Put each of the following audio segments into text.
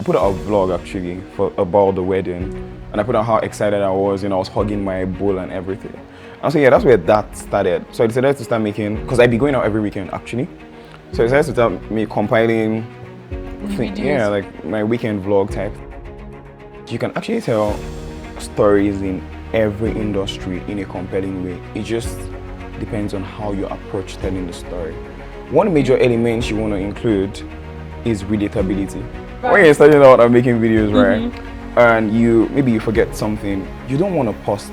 put out a vlog actually about the wedding, and I put out how excited I was. I was hugging my bowl and everything. And so yeah, that's where that started. So I decided to start making, because I'd be going out every weekend actually. So I decided to start compiling, like my weekend vlog type. You can actually tell stories in every industry in a compelling way. It just depends on how you approach telling the story. One major element you want to include is relatability. Right. When you're starting out and making videos, right, and maybe you forget something, you don't want to pause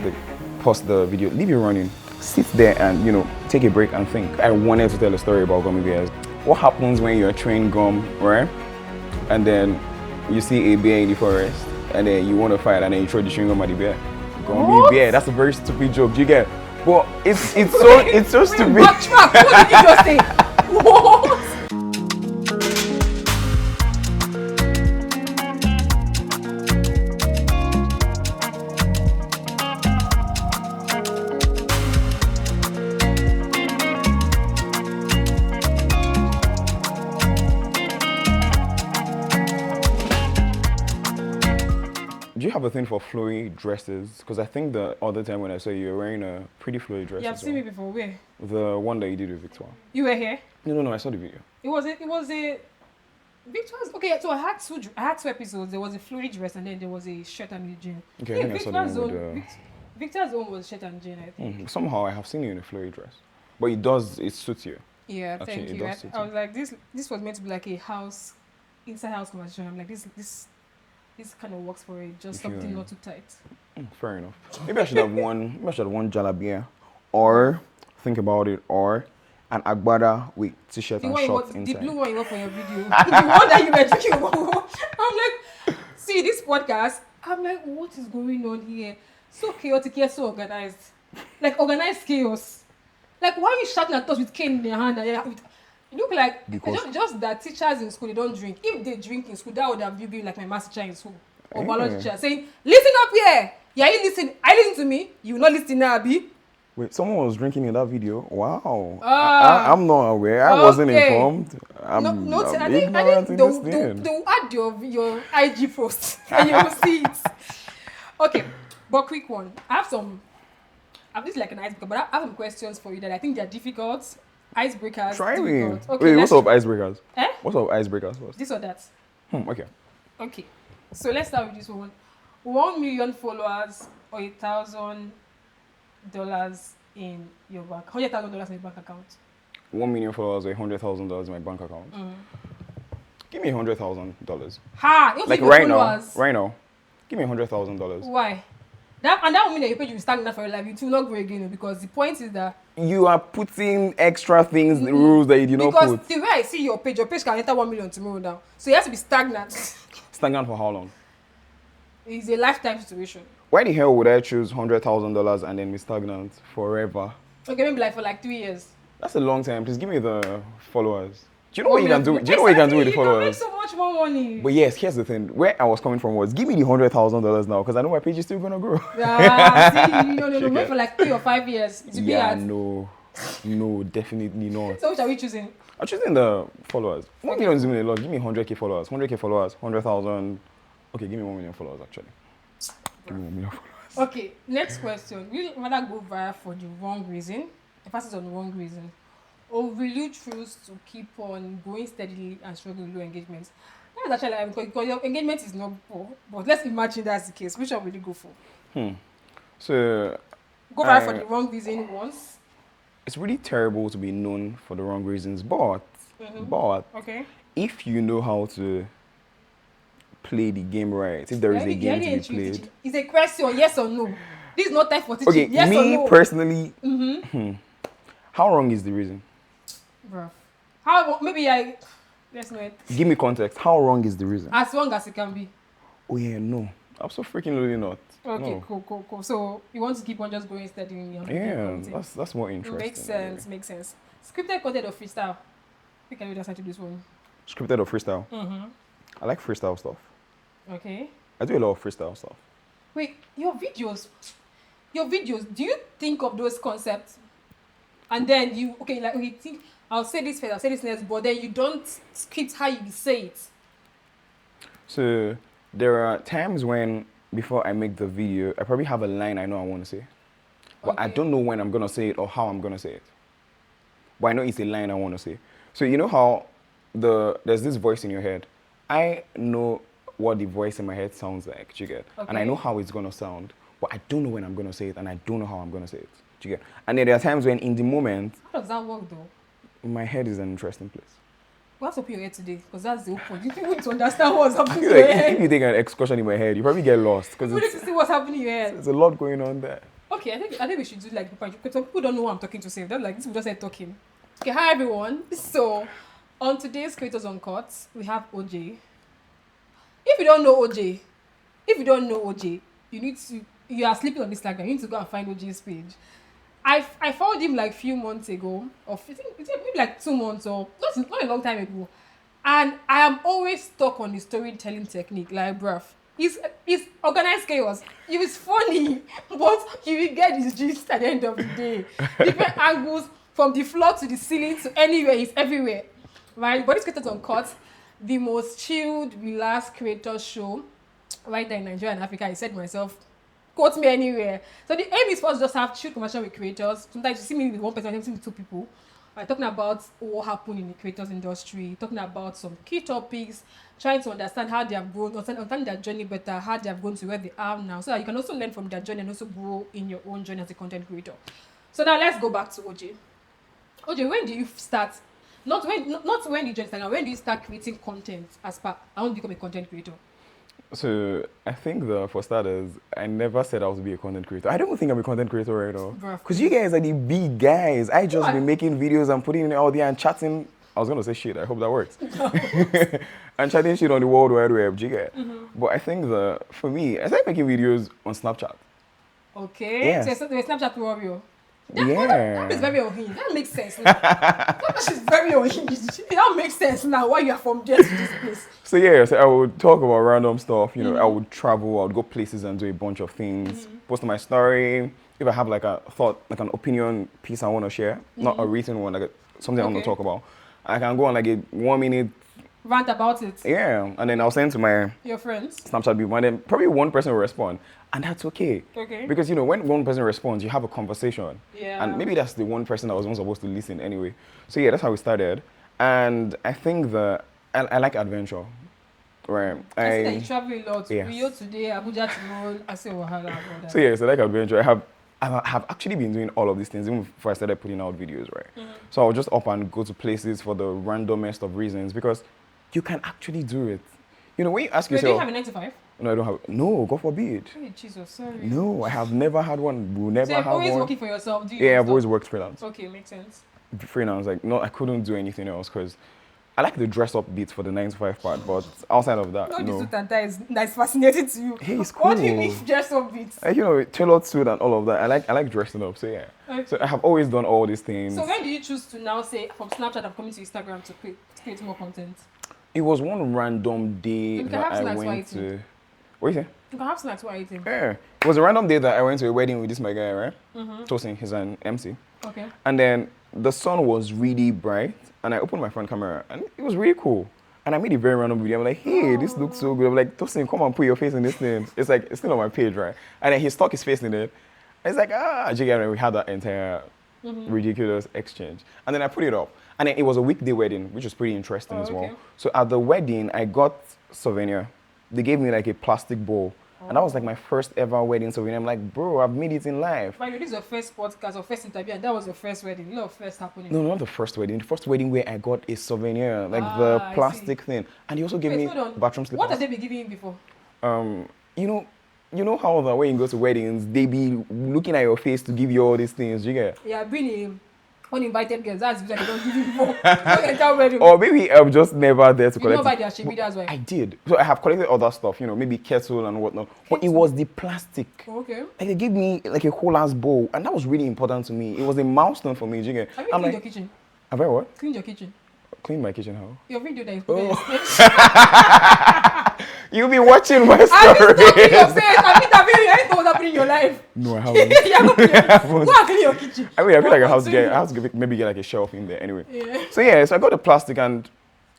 the video, leave it running, sit there and take a break and think. I wanted to tell a story about gummy bears. What happens when you're chewing gum, right, and then you see a bear in the forest, and then you want to fight, and then you throw the chewing gum at the bear? Gummy bear. That's a very stupid joke. Do you get? But it's so stupid. What did you just say? What? Do you have a thing for flowy dresses? Because I think the other time when I saw you were wearing a pretty flowy dress. You have seen me before. Where? The one that you did with Victor. You were here? No, I saw the video. It was a Victor's. Okay, so I had two episodes. There was a flowy dress and then there was a shirt and a jean. Okay, I think I saw the one with the... Victor's own was shirt and jean, I think. Somehow I have seen you in a flowy dress. But it suits you. Yeah, actually, thank you. I was like, this was meant to be like a inside house conversation. I'm like, this kind of works for it, just something not too tight. Fair enough. Maybe I should have one jalabia, or think about it, or an agbada with t-shirt and shorts inside. The blue one you want for your video. The one that you were drinking. I'm like, see this podcast. I'm like, what is going on here? So chaotic, yet so organized. Like organized chaos. Like, why are you shouting at us with cane in your hand? You look like just that teachers in school, they don't drink. If they drink in school, that would have been like my math teacher in school or biology teacher saying, "Listen up here. Yeah, you listen. I listen to me. You will not listen now, Abi." Wait, someone was drinking in that video? Wow. I'm not aware. I wasn't informed. I think they'll add your IG post and you will see it. Okay, but quick one. This is like an icebreaker, but I have some questions for you that I think they're difficult. Icebreakers. Try me. Okay, wait, what's up icebreakers? What's up icebreakers first? This or that. Okay. Okay. So let's start with this one. 1 million followers or $1,000 in your bank. $100,000 in your bank account. 1 million followers or $100,000 in my bank account. Give me $100,000. Like right now. Give me $100,000. Why? That will mean that your page will stagnate for your life. It will not grow again, because the point is that you are putting extra things, rules that you did not put. Because the way I see your page can enter 1 million tomorrow now. So you have to be stagnant. Stagnant for how long? It's a lifetime situation. Why the hell would I choose $100,000 and then be stagnant forever? Okay, maybe for 3 years. That's a long time. Please give me the followers. Do you know what you can do? Do you know what you can do with the followers? You can make so much more money. But yes, here's the thing. Where I was coming from was, give me the $100,000 now, because I know my page is still gonna grow. No, wait for 3 or 5 years. No, definitely not. So which are we choosing? I'm choosing the followers. 1 million is even a lot. Give me 100k followers. 100k followers. 100,000. Okay, give me 1 million followers actually. Give me 1 million followers. Okay, next question. Will you rather go viral for the wrong reason, emphasis on the wrong reason, or will you choose to keep on going steadily and struggle with low engagement? That is actually because your engagement is not poor, but let's imagine that's the case. Which one will you go for? So go viral for the wrong reason once. It's really terrible to be known for the wrong reasons, but okay, if you know how to play the game right, if there is a game to be played. It's a question, yes or no. This is not time for teaching. Okay, yes or no. Me personally, how wrong is the reason? Bro, let's know it. Give me context. How wrong is the reason? As wrong as it can be. Oh yeah, no. I'm so freaking really not. Okay, no. Cool. So you want to keep on just going steady in your that's more interesting. Makes sense. Scripted content or freestyle? We can decide to do this one. Scripted or freestyle? I like freestyle stuff. Okay. I do a lot of freestyle stuff. Wait, your videos, do you think of those concepts? And then think, I'll say this first, I'll say this next, but then you don't script how you say it. So there are times when before I make the video, I probably have a line I know I want to say, but I Okay. don't know when I'm gonna say it or how I'm gonna say it. But I know it's a line I want to say. So you know how there's this voice in your head. I know what the voice in my head sounds like. Do you get? And I Okay. know how it's gonna sound, but I don't know when I'm gonna say it, and I don't know how I'm gonna say it. Do you get? And then there are times when in the moment, How does that work though? my head is an interesting place. What's up your head today? Because that's the whole point. You people need to understand what's I happening in feel your like if head. you take an excursion in my head, you probably get lost because You need to see what's happening in your head. there's a lot going on there. Okay, I think we should do like because some people don't know what I'm talking to say. They're like, this is just like talking. Okay, hi everyone. So on today's Creators Uncut, we have Ojay. If you don't know Ojay, you are sleeping on Instagram. You need to go and find Ojay's page. I followed him like few months ago, or I think it's maybe like 2 months or not a long time ago. And I am always stuck on the storytelling technique, like bruv. It's organized chaos. It is funny, but you will get his gist at the end of the day. Different angles from the floor to the ceiling to anywhere, he's everywhere. Right? But this Creators Uncut, the most chilled, relaxed creator show right there in Nigeria and Africa. I said myself, quote me anywhere. So the aim is for us to just have chill conversation with creators. Sometimes you see me with one person, sometimes you see me with 2 people. We're talking about what happened in the creators industry, talking about some key topics, trying to understand how they have grown, understand their journey better, how they have grown to where they are now, so that you can also learn from their journey and also grow in your own journey as a content creator. So now let's go back to Ojay. Ojay, when do you start? Not when you join Instagram. When do you start creating content as part? I want to become a content creator. So I think for starters, I never said I was to be a content creator. I don't think I'm a content creator right now. Bruh. Because you guys are the big guys. I just What? been making videos and putting it out there and chatting. I was gonna say shit. I hope that works. And chatting shit on the World Wide Web. Do you get? But I think for me, I started making videos on Snapchat. Okay. Yes. So you're a Snapchat warrior. That Yeah. is very unhinged. That makes sense now. That is very unhinged. That makes sense now why you are from there to this place. So yeah, so I would talk about random stuff. You know, I would travel. I would go places and do a bunch of things. Post my story. If I have like a thought, like an opinion piece I want to share, not a written one, like something I want to Okay. talk about, I can go on like a 1 minute. Rant about it. Yeah, and then I'll send to my Your friends. Snapchat people, and then probably one person will respond, and that's okay. Okay. Because you know, when one person responds, you have a conversation. Yeah. And maybe that's the one person that was not supposed to listen anyway. So yeah, that's how we started. And I think I like adventure. Right. I see that you travel a lot. Yes. Rio today, Abuja tomorrow. I say Wahala about that. So yeah, so I like adventure. I have actually been doing all of these things even before I started putting out videos, right? So I'll just up and go to places for the randomest of reasons because you can actually do it. You know, when you ask Wait, do yourself, you have a 9 to 5? no, I don't have. No, God forbid. Hey, Jesus, sorry. No, I have never had one. Will never So you're have always one. working for yourself, do you? Yeah, I've stuff? always worked freelance. Okay, makes sense. Freelance, like no, I couldn't do anything else because I like the dress up bits for the 9 to 5 part, but outside of that, No, this no. suit and tie is fascinating to you. Hey, it's What do you cool. mean dress up bits? You know, tailored suit and all of that. I like dressing up. So yeah. Okay. So I have always done all these things. So when do you choose to now say from Snapchat I'm coming to Instagram to create more content? It was one random day You can that have I snacks while went eating. to. What you say? You can have snacks while eating. Yeah. It was a random day that I went to a wedding with this my guy, right? Tosin, he's an MC. Okay. And then the sun was really bright, and I opened my front camera, and it was really cool. And I made a very random video. I'm like, hey, this looks so good. I'm like, Tosin, come on, put your face in this thing. It's like, it's still on my page, right? And then he stuck his face in it. And it's like, and we had that entire ridiculous exchange. And then I put it up. And then it was a weekday wedding, which was pretty interesting as well. Okay. So at the wedding, I got souvenir. They gave me like a plastic bowl. And that was like my first ever wedding souvenir. I'm like, bro, I've made it in life. But this is your first podcast or first interview, and that was your first wedding. A lot of first happening. No, not the first wedding. The first wedding where I got a souvenir, like I the see. plastic thing. And he also gave Wait, me hold on. bathroom slippers. What have they been giving you before? You know how when you go to weddings, they be looking at your face to give you all these things, you get? Yeah, being uninvited guests. That's because they don't give you before. Don't enter wedding. Or maybe I'm just never there to You know collect by it. their shibi, that's why. I did. So I have collected other stuff, you know, maybe kettle and whatnot. But it Kettle? was the plastic. Okay. Like they gave me like a whole ass bowl, and that was really important to me. It was a milestone for me, you get? Have you I'm cleaned like, your kitchen? have I what? Cleaned your kitchen. Clean my kitchen how? Your video that is You'll be watching my I've been story. stalking your face. I've been interviewing you. I didn't know what's happening in your life. No, I haven't. Yeah, go and clean your kitchen. I mean, I feel like I have to Continue. maybe get like a shelf in there anyway. Yeah. So yeah, so I got the plastic and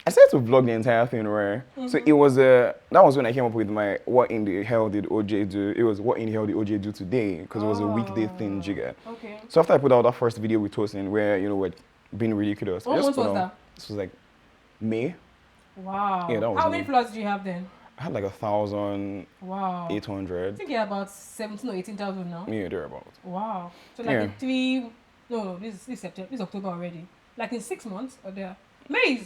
I started to vlog the entire thing, right? So it was that was when I came up with my what in the hell did OJ do? It was what in the hell did OJ do today? Because it was a weekday thing, jigger. Okay. So after I put out that first video with Tosin, where we're being ridiculous. What month was that? This was like May. Wow. Yeah, that was How May. many followers did you have then? I had like 1,800. Wow. I think you're about 17 or 18,000 now. Yeah, thereabouts. Wow. So like in 3. No, this is September. This is October already. Like in 6 months or there. May.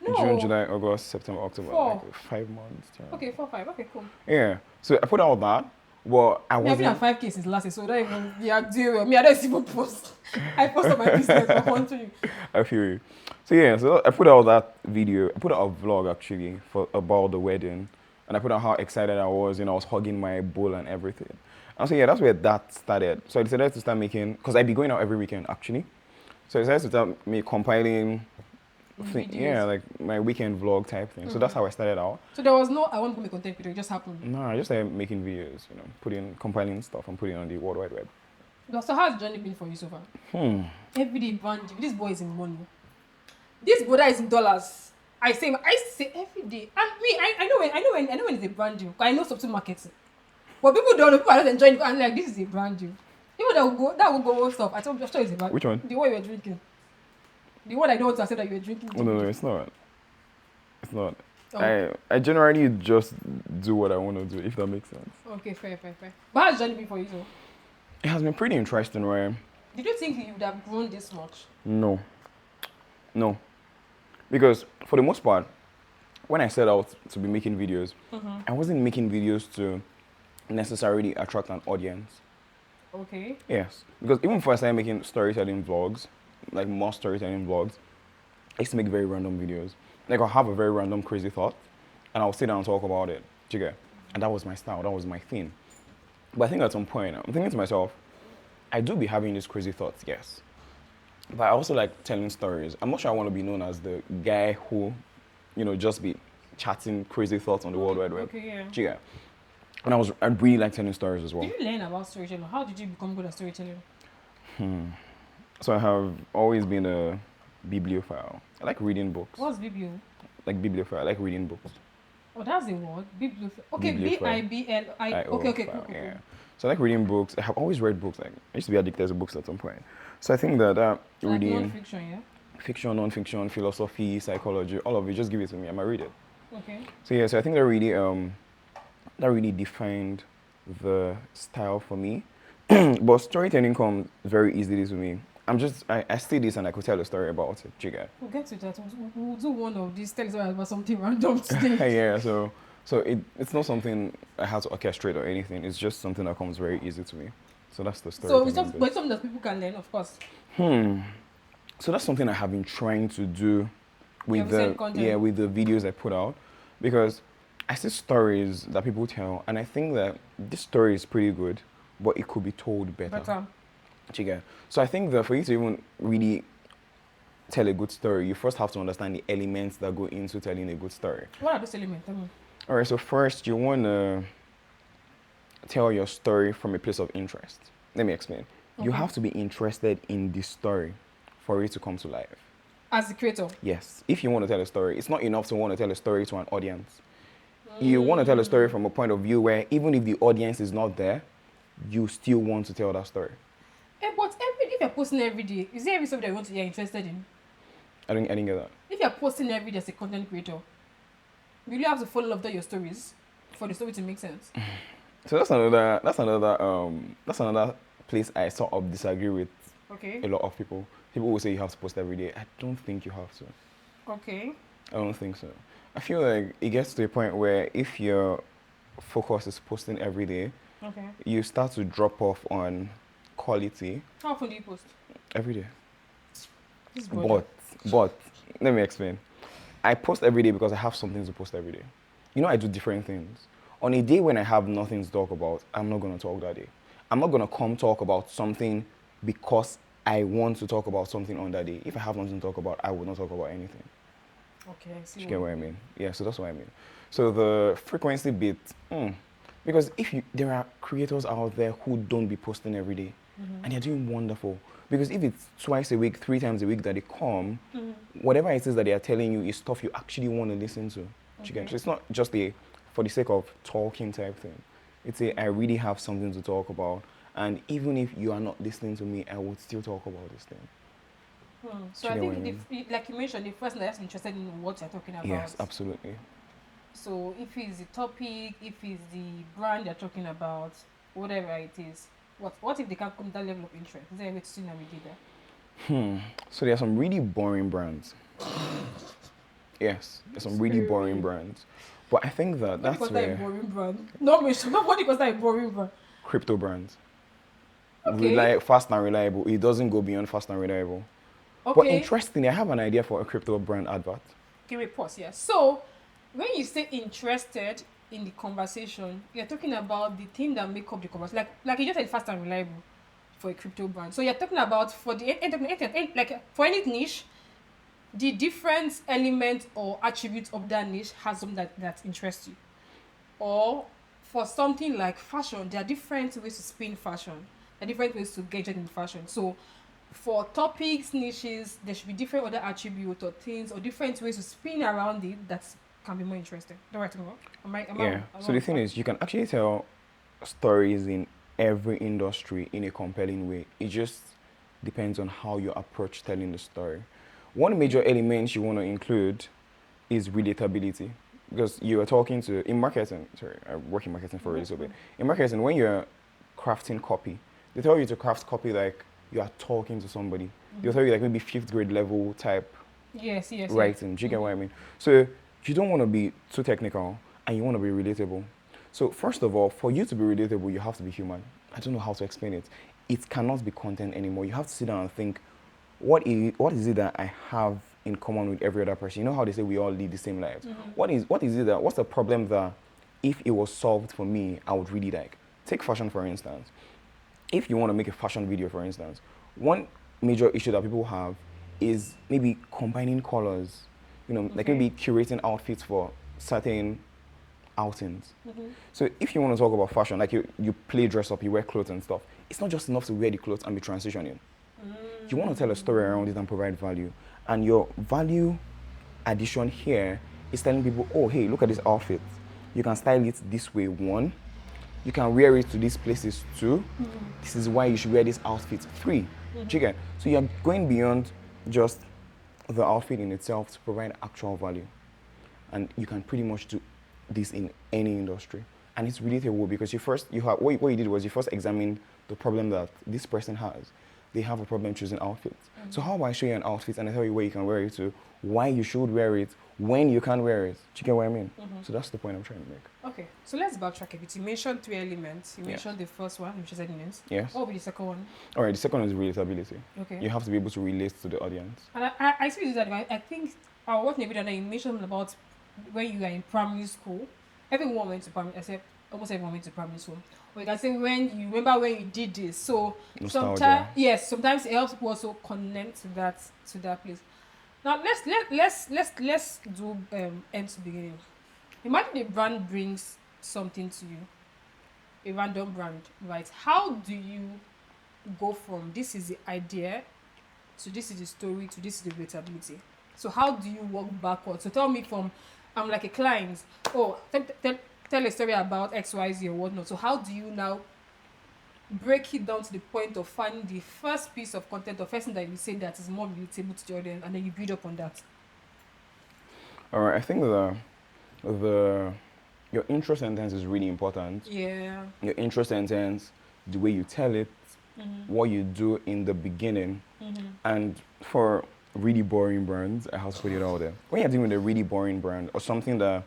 No. June, July, August, September, October. 4. Like 5 months. Yeah. Okay, 4, 5. Okay, cool. Yeah. So I put out that. Well, I wasn't. I've been at 5K since last year, so don't even doing well. Me, I don't even post. I post on my business, but I want to. I feel you. So yeah, so I put out that video. I put out a vlog actually about the wedding, and I put out how excited I was. I was hugging my bowl and everything. And so yeah, that's where that started. So I decided to start making, because I'd be going out every weekend actually. So I decided to start compiling. Yeah, like my weekend vlog type thing. So that's how I started out. So there was no, I want to make content video, it just happened. No, I just started making videos, compiling stuff and putting it on the World Wide Web. So how's the journey been for you so far? Every day branding. This boy is in money. This brother is in dollars. I say every day. And me, I know when it's a branding. I know something marketing. But people don't know. People are not enjoying it. And like, this is a branding. People that will go stuff. I'm sure it's a brand. Which one? The one you were drinking. The one I don't want to accept that you were drinking. Oh, no, it's not. It's not. Oh. I generally just do what I want to do, if that makes sense. Okay, fair. But how's the journey been for you, though? It has been pretty interesting, right? Did you think you would have grown this much? No. Because for the most part, when I set out to be making videos, I wasn't making videos to necessarily attract an audience. Okay. Yes. Because even before I started making storytelling vlogs, like more storytelling vlogs, I used to make very random videos. Like I'll have a very random crazy thought and I'll sit down and talk about it. Do you get? And that was my style, that was my theme. But I think at some point, I'm thinking to myself, I do be having these crazy thoughts, yes. But I also like telling stories. I'm not sure I want to be known as the guy who, just be chatting crazy thoughts on the World Wide Web. Okay, yeah. Do you get? And I really like telling stories as well. Did you learn about storytelling? How did you become good at storytelling? So I have always been a bibliophile. I like reading books. What's biblio? Like bibliophile, I like reading books. Oh, that's the word. Bibliophile. Okay, Bibliophile. B-I-B-L-I. Okay, cool. Yeah. So I like reading books. I have always read books. Like I used to be addicted to books at some point. So I think that reading like non-fiction, yeah? Fiction, non-fiction, philosophy, psychology, all of it, just give it to me. I might read it. Okay. So yeah, so I think that really defined the style for me. But storytelling comes very easily to me. I see this and I could tell a story about it. Jigga. We'll get to that. We'll do one of these. Tell us about something random today. Yeah, so it's not something I had to orchestrate or anything. It's just something that comes very easy to me. So that's the story. So it's something that people can learn, of course. So that's something I have been trying to do with the videos I put out, because I see stories that people tell and I think that this story is pretty good, but it could be told better. Chiga. So I think that for you to even really tell a good story, you first have to understand the elements that go into telling a good story. What are those elements? Tell me. All right, so first you want to tell your story from a place of interest. Let me explain. Okay. You have to be interested in the story for it to come to life. As the creator? Yes. If you want to tell a story, it's not enough to want to tell a story to an audience. You want to tell a story from a point of view where even if the audience is not there, you still want to tell that story. But if you're posting every day, is there every subject you're interested in? I didn't get that. If you're posting every day as a content creator, will you have to follow up your stories for the story to make sense? So that's another place I sort of disagree with. Okay. A lot of people. People will say you have to post every day. I don't think you have to. Okay. I don't think so. I feel like it gets to a point where if your focus is posting every day, okay, you start to drop off on quality. How often do you post? Every day. But let me explain. I post every day because I have something to post every day. I do different things. On a day when I have nothing to talk about, I'm not going to talk that day. I'm not going to come talk about something because I want to talk about something on that day. If I have nothing to talk about, I will not talk about anything. Okay, I see. You get what I mean? Yeah, so that's what I mean. So the frequency bit, because there are creators out there who don't be posting every day, and they're doing wonderful. Because if it's twice a week, 3 times a week that they come, whatever it is that they are telling you is stuff you actually want to listen to. You get? So it's not just a for the sake of talking type thing. It's a I really have something to talk about, and even if you are not listening to me, I would still talk about this thing. So Do I you get what I think, like you mentioned, the person that's interested in what you're talking about. Yes, absolutely. So if it's the topic, if it's the brand you're talking about, whatever it is, what if they can't come to that level of interest? Is there a way to still navigate that? So there are some really boring brands. Yes, there's some really boring brands. But I think that Nobody that's calls that a where boring brand. No, nobody calls that a boring brand. crypto brands, Okay. fast and reliable. It doesn't go beyond fast and reliable. But Okay. interestingly, I have an idea for a crypto brand advert. Give me a pause here. So, when you say interested in the conversation, you're talking about the thing that make up the conversation. Like you just said, fast and reliable for a crypto brand. So you're talking about for the like for any niche, the different elements or attributes of that niche has something that interests you. Or for something like fashion, there are different ways to spin fashion. There are different ways to get in fashion. So for topics, niches, there should be different other attributes or things or different ways to spin around it that can be more interesting. Don't write about. Yeah. So the thing is, you can actually tell stories in every industry in a compelling way. It just depends on how you approach telling the story. One major element you want to include is relatability. Because you are talking to, in marketing, sorry, I work in marketing for a little bit. In marketing, when you're crafting copy, they tell you to craft copy like you are talking to somebody. They'll tell you like maybe 5th grade level type Yes. writing. Do you get what I mean? So you don't want to be too technical and you want to be relatable. So first of all, for you to be relatable, you have to be human. I don't know how to explain it. It cannot be content anymore. You have to sit down and think, what is it that I have in common with every other person? You know how they say we all lead the same lives. What's the problem that if it was solved for me, I would really like? Take fashion for instance. If you want to make a fashion video, for instance, one major issue that people have is maybe combining colors, like maybe curating outfits for certain outings. So if you want to talk about fashion, like you play dress up, you wear clothes and stuff, it's not just enough to wear the clothes and be transitioning. You want to tell a story around it and provide value. And your value addition here is telling people, oh, hey, look at this outfit. You can style it this way, one. You can wear it to these places, two. This is why you should wear this outfit, three. Chicken. So you're going beyond just the outfit in itself to provide actual value. And you can pretty much do this in any industry. And it's relatable because what you did was you first examined the problem that this person has. They have a problem choosing outfits. So how about I show you an outfit and I tell you where you can wear it to, why you should wear it, when you can wear it. Do you get what I mean? So that's the point I'm trying to make. Okay, so let's backtrack a bit. You mentioned 3 elements. You mentioned the first one, which is evidence. Yes. What would be the second one? All right, the second one is relatability. Okay. You have to be able to relate to the audience. And I see that I think our work in a video that you mentioned about when you are in primary school. Everyone went to primary, except almost everyone went to primary school. Or you can say when you remember when you did this. So sometimes it helps people also connect to that place. Now let's do end to beginning. Imagine a brand brings something to you, a random brand, right? How do you go from this is the idea to this is the story to this is the relatability? So how do you work backwards? So tell me from I'm like a client. Oh, tell a story about XYZ or whatnot. So how do you now break it down to the point of finding the first piece of content or first thing that you say that is more relatable to the audience, and then you build up on that? All right, I think your intro sentence is really important. Yeah. Your intro sentence, the way you tell it, what you do in the beginning, and for really boring brands, I have to put it out there. When you're dealing with a really boring brand or something that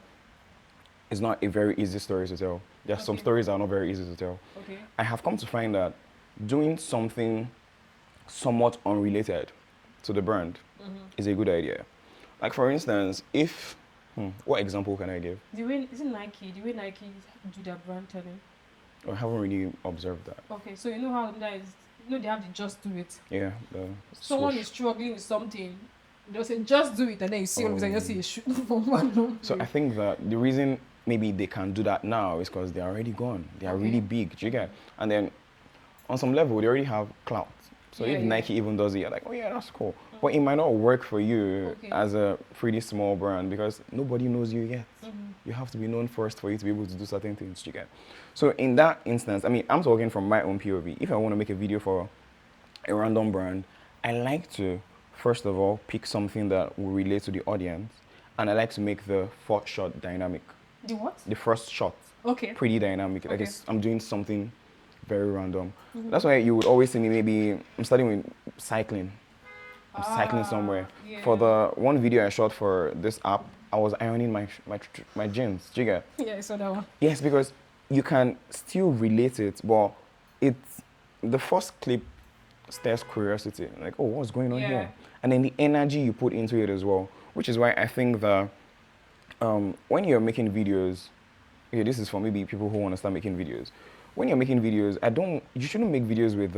is not a very easy story to tell, there are some stories that are not very easy to tell. Okay. I have come to find that doing something somewhat unrelated to the brand is a good idea. Like for instance, if what example can I give? The way Nike do their brand telling. I haven't really observed that. Okay, so you know how that is. You know they have to just do it. Yeah. Someone swoosh. is struggling with something, they'll say just do it, and then you see all of a sudden you see a shoot from one. So I think that the reason maybe they can do that now is because they're already gone. They are really big. Do you get? And then on some level, they already have clout. So Yeah, if yeah. Nike even does it, you're like, oh yeah, that's cool. But it might not work for you Okay. as a pretty small brand because nobody knows you yet. Mm-hmm. You have to be known first for you to be able to do certain things. You get. So in that instance, I mean, I'm talking from my own POV. If I want to make a video for a random brand, I like to first of all pick something that will relate to the audience, and I like to make the first shot dynamic. The what? The first shot Okay. pretty dynamic. Like Okay. I'm doing something very random. Mm-hmm. That's why you would always see me maybe I'm starting with cycling. I'm cycling somewhere. Yeah. For the one video I shot for this app, I was ironing my jeans. Do you get? Yeah, I saw that one. Yes, because you can still relate it, but it's the first clip stirs curiosity. Like, oh, what's going on Yeah. here? And then the energy you put into it as well, which is why I think that when you're making videos, okay, this is for maybe people who want to start making videos. When you're making videos, you shouldn't make videos with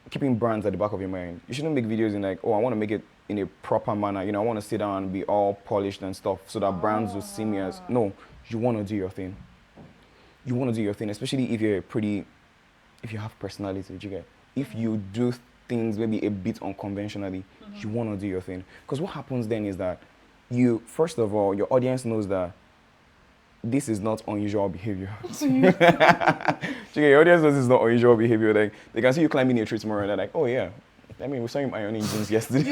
keeping brands at the back of your mind. You shouldn't make videos in like, oh, I want to make it in a proper manner. You know, I want to sit down and be all polished and stuff so that brands will see me as, no, you want to do your thing. You want to do your thing, especially if you have personality, do you get? If you do things maybe a bit unconventionally, you want to do your thing. Because what happens then is that first of all, your audience knows that this is not unusual behavior. Your audience knows it's not unusual behavior. Like, they can see you climbing a tree tomorrow and they're like, oh yeah, I mean, we saw him ironing jeans yesterday.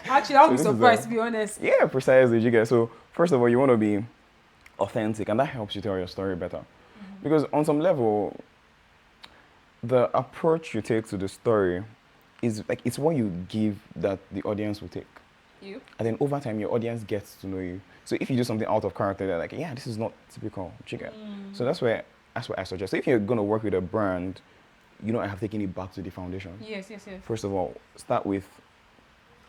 Actually, I would be So this is surprised, to be honest. Yeah, precisely, you get. So first of all, you want to be authentic, and that helps you tell your story better. Because on some level, the approach you take to the story is like, it's what you give that the audience will take. You? And then over time, your audience gets to know you. So if you do something out of character, they're like, yeah, this is not typical chicken. So that's what I suggest. So if you're going to work with a brand, you know, I have taken it back to the foundation. Yes. First of all, start with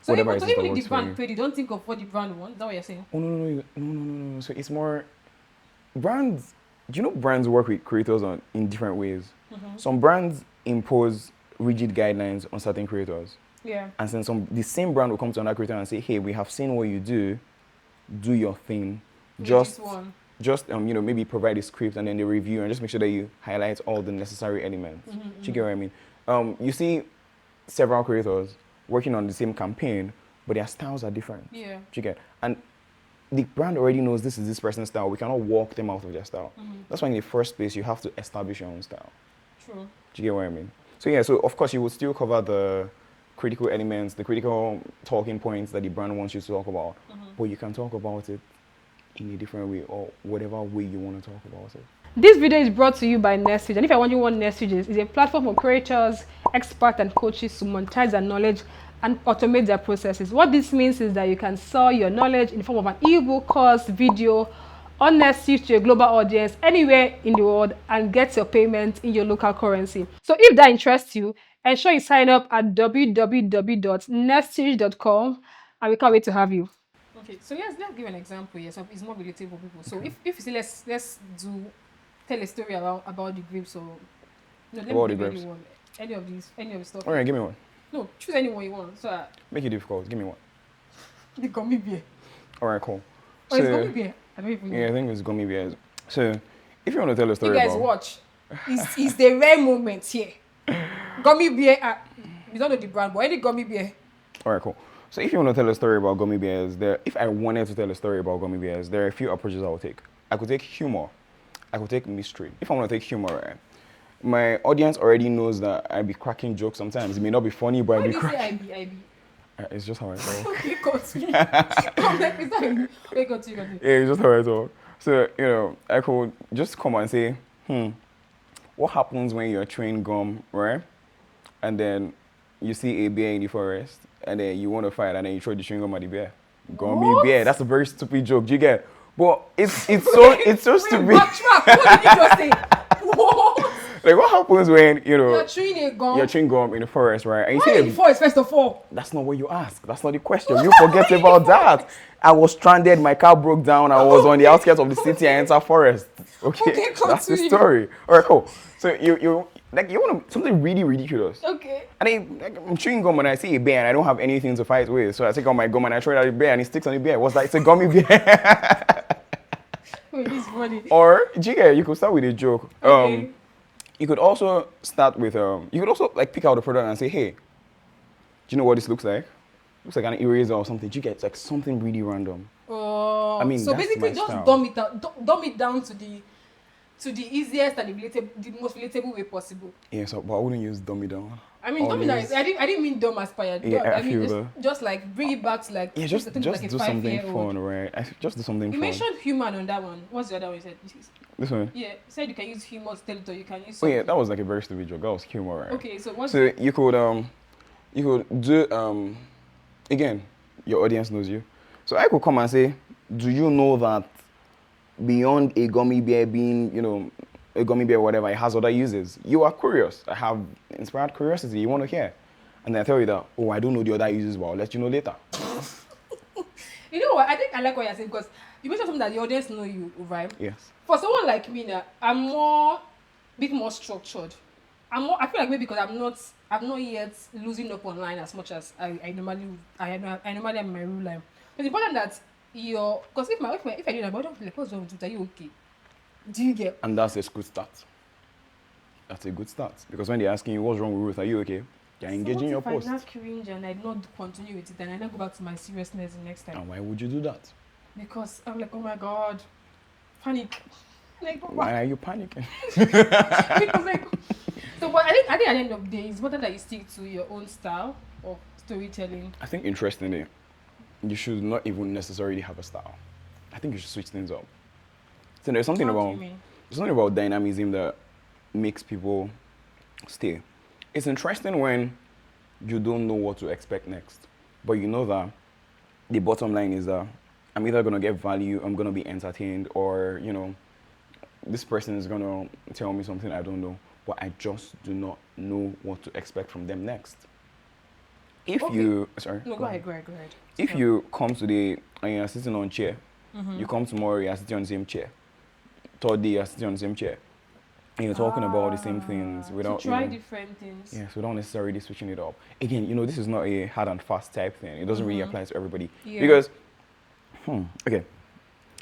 So whatever even, it is that if works the for brand you. paid, you don't think of what the brand wants. Is that what you're saying? Oh, no. So it's more, brands, do you know brands work with creators in different ways? Some brands impose rigid guidelines on certain creators. Yeah. And then the same brand will come to another creator and say, hey, we have seen what you do your thing. This one. Just maybe provide a script and then the review and just make sure that you highlight all the necessary elements. Do you get what I mean? You see several creators working on the same campaign, but their styles are different. Yeah. Do you get? And the brand already knows this is this person's style. We cannot walk them out of their style. That's why in the first place you have to establish your own style. True. Do you get what I mean? So yeah, so of course you will still cover the critical elements, the critical talking points that the brand wants you to talk about, but you can talk about it in a different way or whatever way you want to talk about it. This video is brought to you by Nestage, and if I want you one Nestage is a platform for creators, experts, and coaches to monetize their knowledge and automate their processes. What this means is that you can sell your knowledge in the form of an ebook, course, video, on Nestage to a global audience anywhere in the world and get your payment in your local currency. So if that interests you, ensure you sign up at www.nestage.com, and we can't wait to have you. Okay, so let's give an example here. So it's more relatable for people. So if you say let's tell a story about the grapes or no, let About me the give grapes. anyone any of the stuff. All right, give me one. No, choose anyone you want. So Make it difficult. Give me one. the gummy bear. All right, cool. Oh, it's gummy bear. I don't even know. Yeah, I think it's gummy bears. So if you want to tell a story You guys about, watch. It's the rare moment here. Gummy bear. We don't know the brand, but any gummy bear. all right, cool. So if you want to tell a story about gummy bears, if I wanted to tell a story about gummy bears, there are a few approaches I would take. I could take humor. I could take mystery. If I want to take humor, right, my audience already knows that I be cracking jokes sometimes. It may not be funny, but I Why be do you say cracking. I be? It's just how I talk. Okay, continue. I'm like, is that you? Okay, continue. Yeah, it's just how I talk. So, I could just come and say, what happens when you're chewing gum, right? And then you see a bear in the forest, and then you want to fight, and then you throw the chewing gum at the bear. Gummy What? bear. That's a very stupid joke. Do you get? But it's so stupid. Backtrack. What did you just say? What? Like, what happens when You're chewing a gum. you're chewing gum in the forest, right? And you Why see in the forest, first of all? that's not what you ask. That's not the question. You forget about that. I was stranded. My car broke down. I was on the outskirts of the city. I entered forest. Okay, Okay, that's the continue. story. All right, cool. So you want something really ridiculous. Okay. And I'm chewing gum and I see a bear and I don't have anything to fight with. So I take out my gum and I throw it at the bear and it sticks on the bear. What's that? It's a gummy bear. Wait, this is funny. Or, you could start with a joke. Okay. You could also start with you could also like pick out the product and say, hey, do you know what this looks like? Looks like an eraser or something. Do you get it's like something really random. I mean, So that's basically, my just style. dumb it down to the easiest and the most relatable way possible. Yeah, so but I wouldn't use dummy down. I mean, dumb it down. I didn't mean dumb aspired. Yeah, I I mean, feel it's that. just like bring it back to like Yeah, just just like a do something 5-year-old. fun, right? Just do something You fun. mentioned human on that one. What's the other one you said? This one. Yeah, you said you can use humor to tell it, or you can use. Oh yeah, Something. that was like a very stupid joke. That was humor, right? Okay, so what's So you could do again, your audience knows you. So I could come and say, do you know that beyond a gummy bear being, a gummy bear or whatever, it has other uses. You are curious. I have inspired curiosity. You want to hear. And then I tell you that, oh, I don't know the other uses, but I'll let you know later. You know what? I think I like what you're saying because you mentioned something that the audience know you, right? Yes. For someone like me now, I'm bit more structured. I feel like maybe because I'm not yet losing up online as much as I normally am in my real life. It's important that because if I do that, but I don't feel like what's wrong with you? Are you okay? Do you get? And that's a good start. That's a good start. Because when they're asking you what's wrong with Ruth, are you okay? You're engaging your post. If I not cringe and I not continue with it and I not go back to my seriousness the next time. And why would you do that? Because I'm like, oh my god, panic. Like, Why are you panicking? because like, so but I think at the end of the day, it's better that you stick to your own style of storytelling. I think interestingly, you should not even necessarily have a style. I think you should switch things up. So there's something about dynamism that makes people stay. It's interesting when you don't know what to expect next, but you know that the bottom line is that I'm either gonna get value, I'm gonna be entertained, or this person is gonna tell me something I don't know, but I just do not know what to expect from them next. If Okay. you sorry, No, go ahead. if you come today and you're sitting on a chair, you come tomorrow, you're sitting on the same chair. Third day, you're sitting on the same chair. And you're talking about the same things without to try different things. yes, without necessarily switching it up. Again, this is not a hard and fast type thing. It doesn't really apply to everybody. Yeah. Because okay.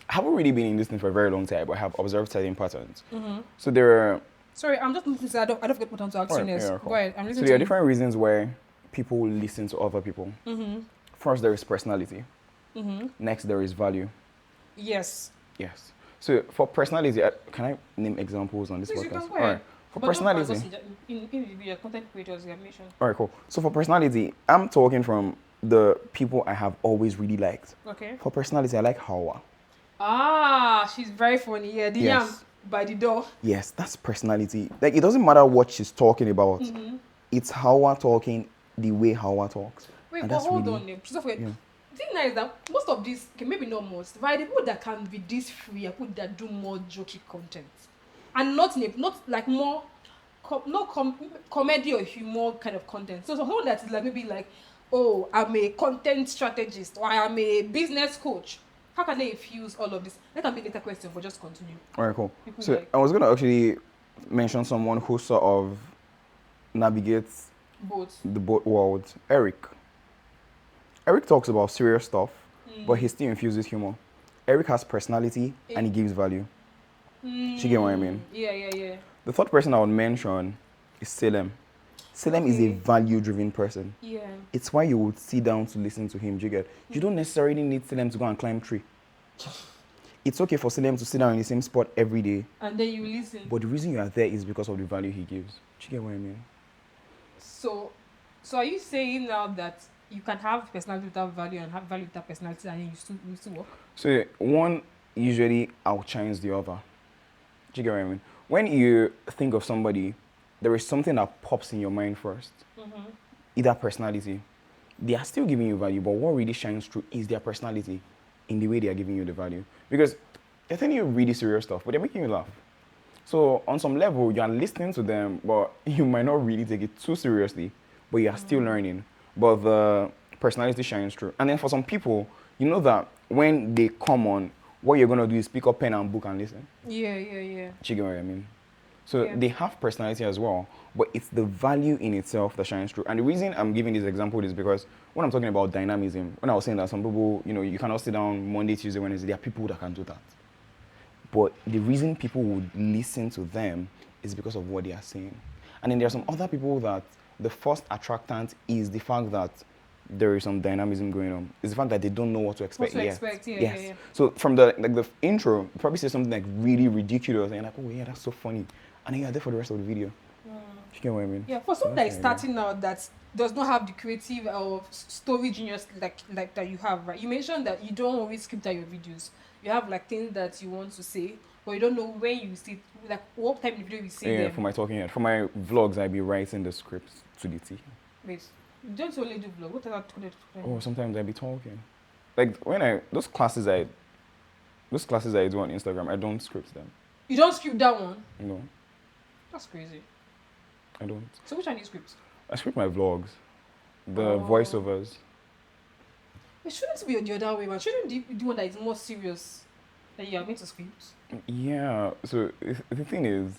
I haven't really been in this thing for a very long time, but I have observed certain patterns. So there are Sorry, I'm just listening. So I don't forget what I'm to ask you next. cool. Go ahead. I'm So listening. there are to different reasons why people listen to other people. First, there is personality. Next, there is value. you. Yes. Yes. So for personality, can I name examples on this Please, you podcast? can go All right. ahead. For But don't personality. focus in your content creators you have mentioned. All right, cool. So for personality, I'm talking from the people I have always really liked. Okay. For personality, I like Hawa. Ah, she's very funny. Yeah, the Yes. yam by the door. Yes, that's personality. Like, it doesn't matter what she's talking about. It's Hawa talking the way Hawa talks. Wait, And but that's hold really- on. Just wait. yeah. The thing now is that most of this, okay, maybe not most, but the people that can be this free are people that do more jokey content, and not like more, comedy or humor kind of content. So someone that is like maybe like, oh, I'm a content strategist or I am a business coach. How can they infuse all of this? That can be a later question, but just continue. All right, cool. People So like- I was going to actually mention someone who sort of navigates Both. the boat world. Eric. Eric talks about serious stuff, but he still infuses humor. Eric has personality and he gives value. You get what I mean? Yeah. The third person I would mention is Salem. Salem is a Okay. value-driven person. Yeah. It's why you would sit down to listen to him. Do you get? You don't necessarily need Salem to go and climb tree. It's okay for Salem to sit down in the same spot every day, And then you listen. but the reason you are there is because of the value he gives. Do you get what I mean? So are you saying now that you can have personality without value and have value without personality and you still work? So one usually outshines the other. Do you get what I mean? When you think of somebody, there is something that pops in your mind first. Either personality. They are still giving you value, but what really shines through is their personality in the way they are giving you the value. Because they're telling you really serious stuff, but they're making you laugh. So on some level, you are listening to them, but you might not really take it too seriously, but you are still learning. But the personality shines through. And then for some people, you know that when they come on, what you're going to do is pick up pen and book and listen. Yeah. Do you get what I mean? So Yeah. they have personality as well, but it's the value in itself that shines through. And the reason I'm giving this example is because when I'm talking about dynamism, when I was saying that some people, you cannot sit down Monday, Tuesday, Wednesday, there are people that can do that. but the reason people would listen to them is because of what they are saying. And then there are some other people that the first attractant is the fact that there is some dynamism going on. It's the fact that they don't know what to expect What to yet. expect, yeah, Yes. yeah, yeah. So from the intro, you probably say something like really ridiculous, and you're like, oh yeah, that's so funny, and then you're there for the rest of the video. You get what I mean? Yeah, for So someone that that's is the idea. starting out that does not have the creative or story genius like that you have, right? You mentioned that you don't always script out your videos. You have like things that you want to say, but you don't know when you say, like what time in the video you say Yeah, them. for my talking head. For my vlogs, I'd be writing the scripts to the T. Wait, you don't only do vlog. What are that? Oh, sometimes I'd be talking. Like those classes I do on Instagram, I don't script them. You don't script that one. No, That's crazy. I don't. So which one do you script? I script my vlogs, the Oh. voiceovers. It shouldn't be the other way, man. Shouldn't you do one that is more serious that you are meant to script? Yeah. So the thing is,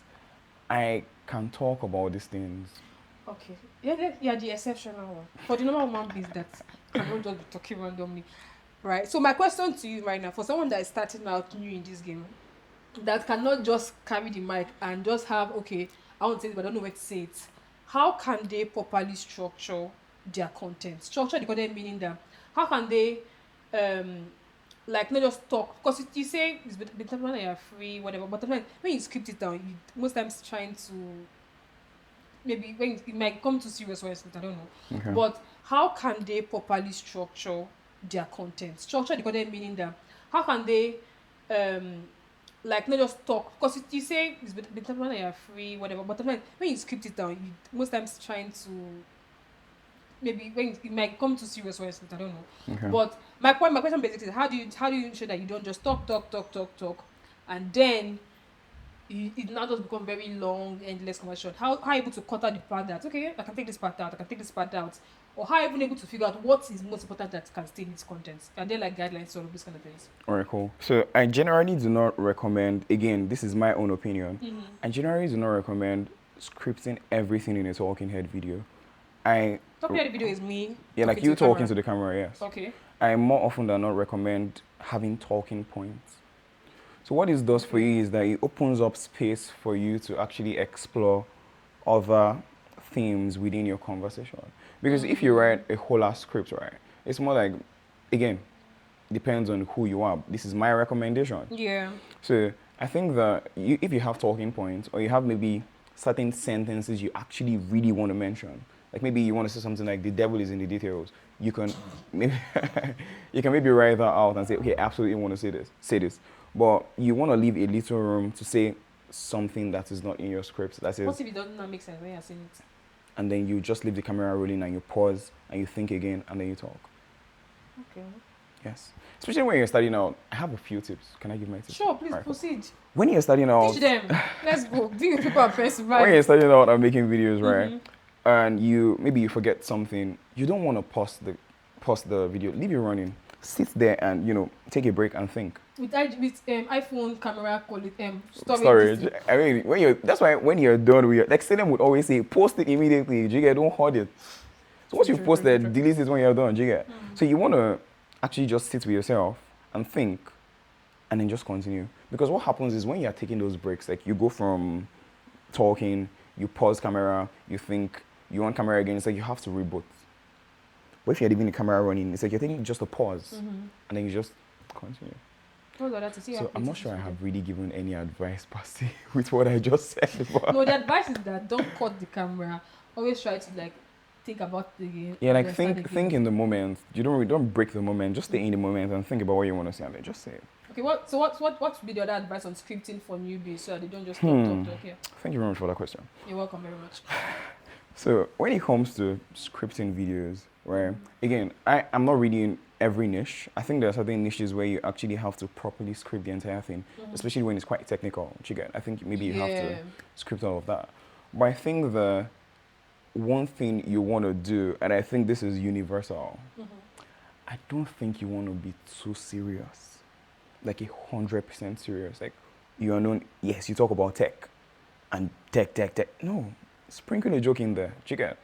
I can talk about these things. Okay. Yeah, the exceptional one. For the normal human beings that cannot just be talking randomly. Right. So my question to you right now, for someone that is starting out new in this game, that cannot just carry the mic and just have, okay, I want to say it, but I don't know where to say it. How can they properly structure their content? Structure the content meaning that how can they like not just talk, because you say it's better when you're free, whatever, but sometimes when you script it down, you most times trying to maybe when it might come to serious voice, I don't know. Okay. But how can they properly structure their content? Structure the content meaning that how can they like not just talk, because you say it's better when you're free, whatever, but sometimes when you script it down, you most times trying to maybe when it might come to serious voice, I don't know. Okay. But my question basically is how do you ensure that you don't just talk, and then it now just become very long, endless conversation? How are you able to cut out the part that okay, I can take this part out, I can take this part out, or how are you even able to figure out what is most important that can stay in this content? Are there like guidelines or these kind of things? Alright, cool. So I generally do not recommend. Again, this is my own opinion. I generally do not recommend scripting everything in a talking head video. Talking head video is me. Yeah, like you talking to the camera, yes. Okay. I more often than not recommend having talking points. So what this does for you is that it opens up space for you to actually explore other themes within your conversation. Because if you write a whole ass script, right, it's more like, again, depends on who you are. This is my recommendation. Yeah. So I think that if you have talking points or you have maybe certain sentences you actually really want to mention, like maybe you want to say something like the devil is in the details, you can maybe maybe write that out and say, okay, I absolutely want to say this. But you want to leave a little room to say something that is not in your script. That What is, if it does not make sense when you're saying it? and then you just leave the camera rolling and you pause and you think again and then you talk. Okay. Yes. Especially when you're starting out. I have a few tips. Can I give my tips? Sure, please Alright, cool. proceed. When you're starting out, Teach them. Let's go. Do your people first, when right? you're starting out and making videos, right, and you forget something, you don't want to pause the video. Leave it running. Sit there and take a break and think. With iPhone camera quality Storage. I mean, that's why when you're done with like Stadium would always say, post it immediately. Do you get? Don't hold it. So once you've posted, delete it when you're done. Do you get? So you want to actually just sit with yourself and think, and then just continue. Because what happens is when you're taking those breaks, like you go from talking, you pause camera, you think, you on camera again. It's like you have to reboot. But if you're leaving the camera running, it's like you're taking just a pause, and then you just continue. So I'm not sure I have really given any advice per se with what I just said. No, the advice is that don't cut the camera. Always try to like think about the game. Yeah, like think in the moment. You don't break the moment. Just stay in the moment and think about what you want to say, and then just say it. Okay, what would be the other advice on scripting for newbies so that they don't just talk here? Thank you very much for that question. You're welcome very much. So when it comes to scripting videos, right? Again, I'm not really in every niche. I think there are certain niches where you actually have to properly script the entire thing, especially when it's quite technical. Which again, I think maybe you have to script all of that. But I think the one thing you want to do, and I think this is universal, I don't think you want to be too serious, like 100% serious. Like you are known, yes, you talk about tech, and tech. No, sprinkle a joke in there. Do you get?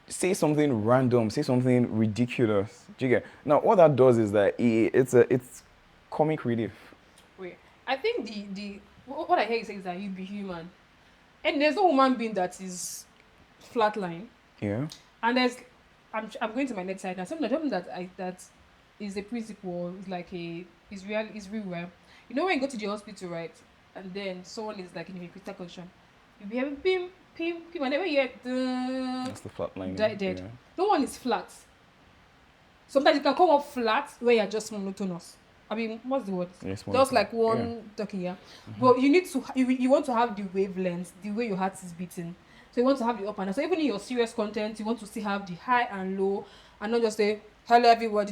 Say something random, say something ridiculous. Do you get? Now, what that does is that it's comic relief. Wait, I think what I hear you say is that you be human, and there's no human being that is flatline, Yeah. and I'm going to my next side now. Something that is a principle, is like is real. Well, you know when you go to the hospital, right, and then someone is like in a critical condition, you be having pim, and then when you get That's the flat line. dead. Yeah. No one is flat. Sometimes you can come up flat where you're just monotonous. I mean, what's the word? Yes, Just monotone. like Yeah. one talking, yeah. But you need to, you want to have the wavelength, the way your heart is beating. So you want to have the up and down. So even in your serious content, you want to still have the high and low, and not just say hello everybody.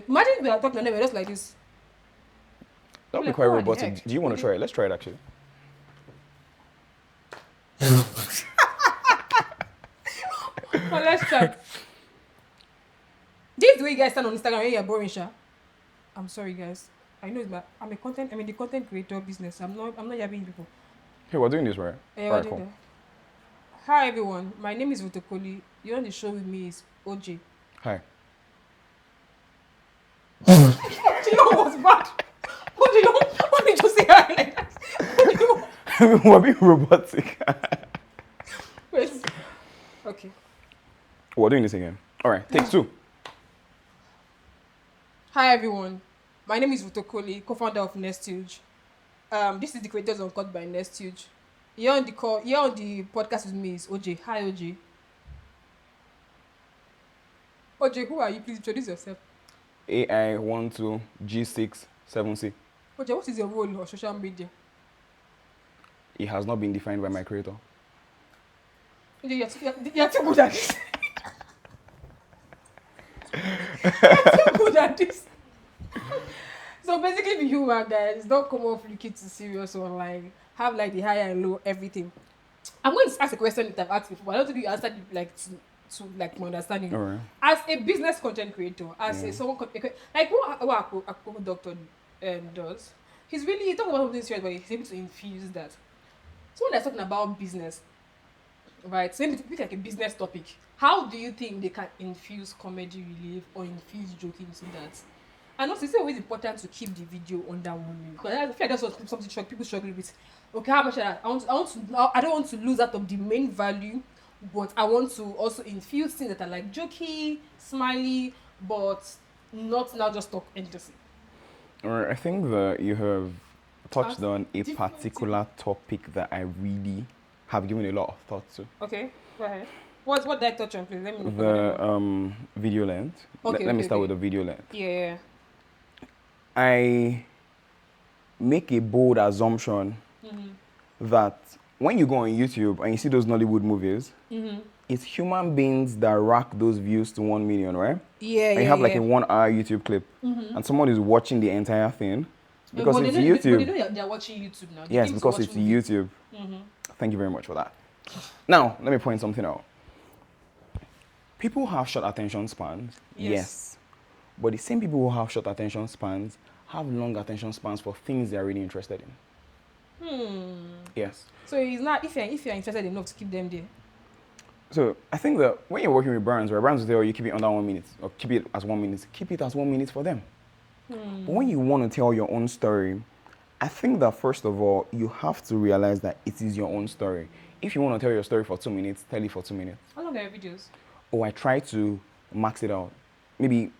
Imagine we are talking and we're just like this. That'll I'm be like, quite what the robotic. heck? Do you want to try it? Let's try it actually. Well, let's try. This is the way you guys stand on Instagram when you're boring, Sha. I'm sorry, guys. I know it's my, I'm in the content creator business. I'm not yabbing people. Hey, we're doing this right. Eh, All what right, did cool. they? Hi everyone, my name is Vutokoli. You on the show with me is Ojay. Hi. Do you know what was bad? What did you say hi like that? What do you We're being robotic. wait? Okay. We're doing this again. All right, take two. Hi everyone, my name is Vutokoli, co-founder of Nestuge. This is the Creators Uncut by Nestuge. Here on the podcast with me is Ojay. Hi Ojay. Ojay, who are you? Please introduce yourself. AI 12 G6 7C. Ojay, what is your role on social media? It has not been defined by my creator. Ojay, you're too good at this. You're too good at this. So basically, be human, guys. Don't come off looking too serious online. Have like the high and low, everything. I'm going to ask a question that I've asked before. I don't think you answered it like to like my understanding. All right. As a business content creator, as Yeah. a someone like what a doctor does, he talks about something serious, but he's able to infuse that. Someone that's talking about business, right? So maybe pick like a business topic. How do you think they can infuse comedy relief or infuse joking into that? And also, it's always important to keep the video under 1 minute. Because I feel like that's what something people struggle with. Okay, how much I don't want to lose out of the main value, but I want to also infuse things that are like jokey, smiley, but not now just talk endlessly. All right, I think that you have touched on a different particular topic that I really have given a lot of thought to. Okay, go ahead. What did I touch on, please? Let me know. The video length. Okay, Let me okay, start okay. with the video length. Yeah. I make a bold assumption that when you go on YouTube and you see those Nollywood movies, it's human beings that rack those views to 1 million, right? Yeah, And you have like a 1 hour YouTube clip, and someone is watching the entire thing because but it's they know, YouTube. But they know they're watching YouTube now. They Yes, came to because watch it's movies. YouTube. Thank you very much for that. Now, let me point something out. People have short attention spans. Yes. But the same people who have short attention spans have long attention spans for things they are really interested in. Yes. So it's not if you're interested enough to keep them there. So I think that when you're working with brands, right, brands will tell you keep it under 1 minute or keep it as 1 minute. Keep it as 1 minute for them. But when you want to tell your own story, I think that first of all, you have to realize that it is your own story. If you want to tell your story for 2 minutes, tell it for 2 minutes. How long are your videos? Oh, I try to max it out. Maybe,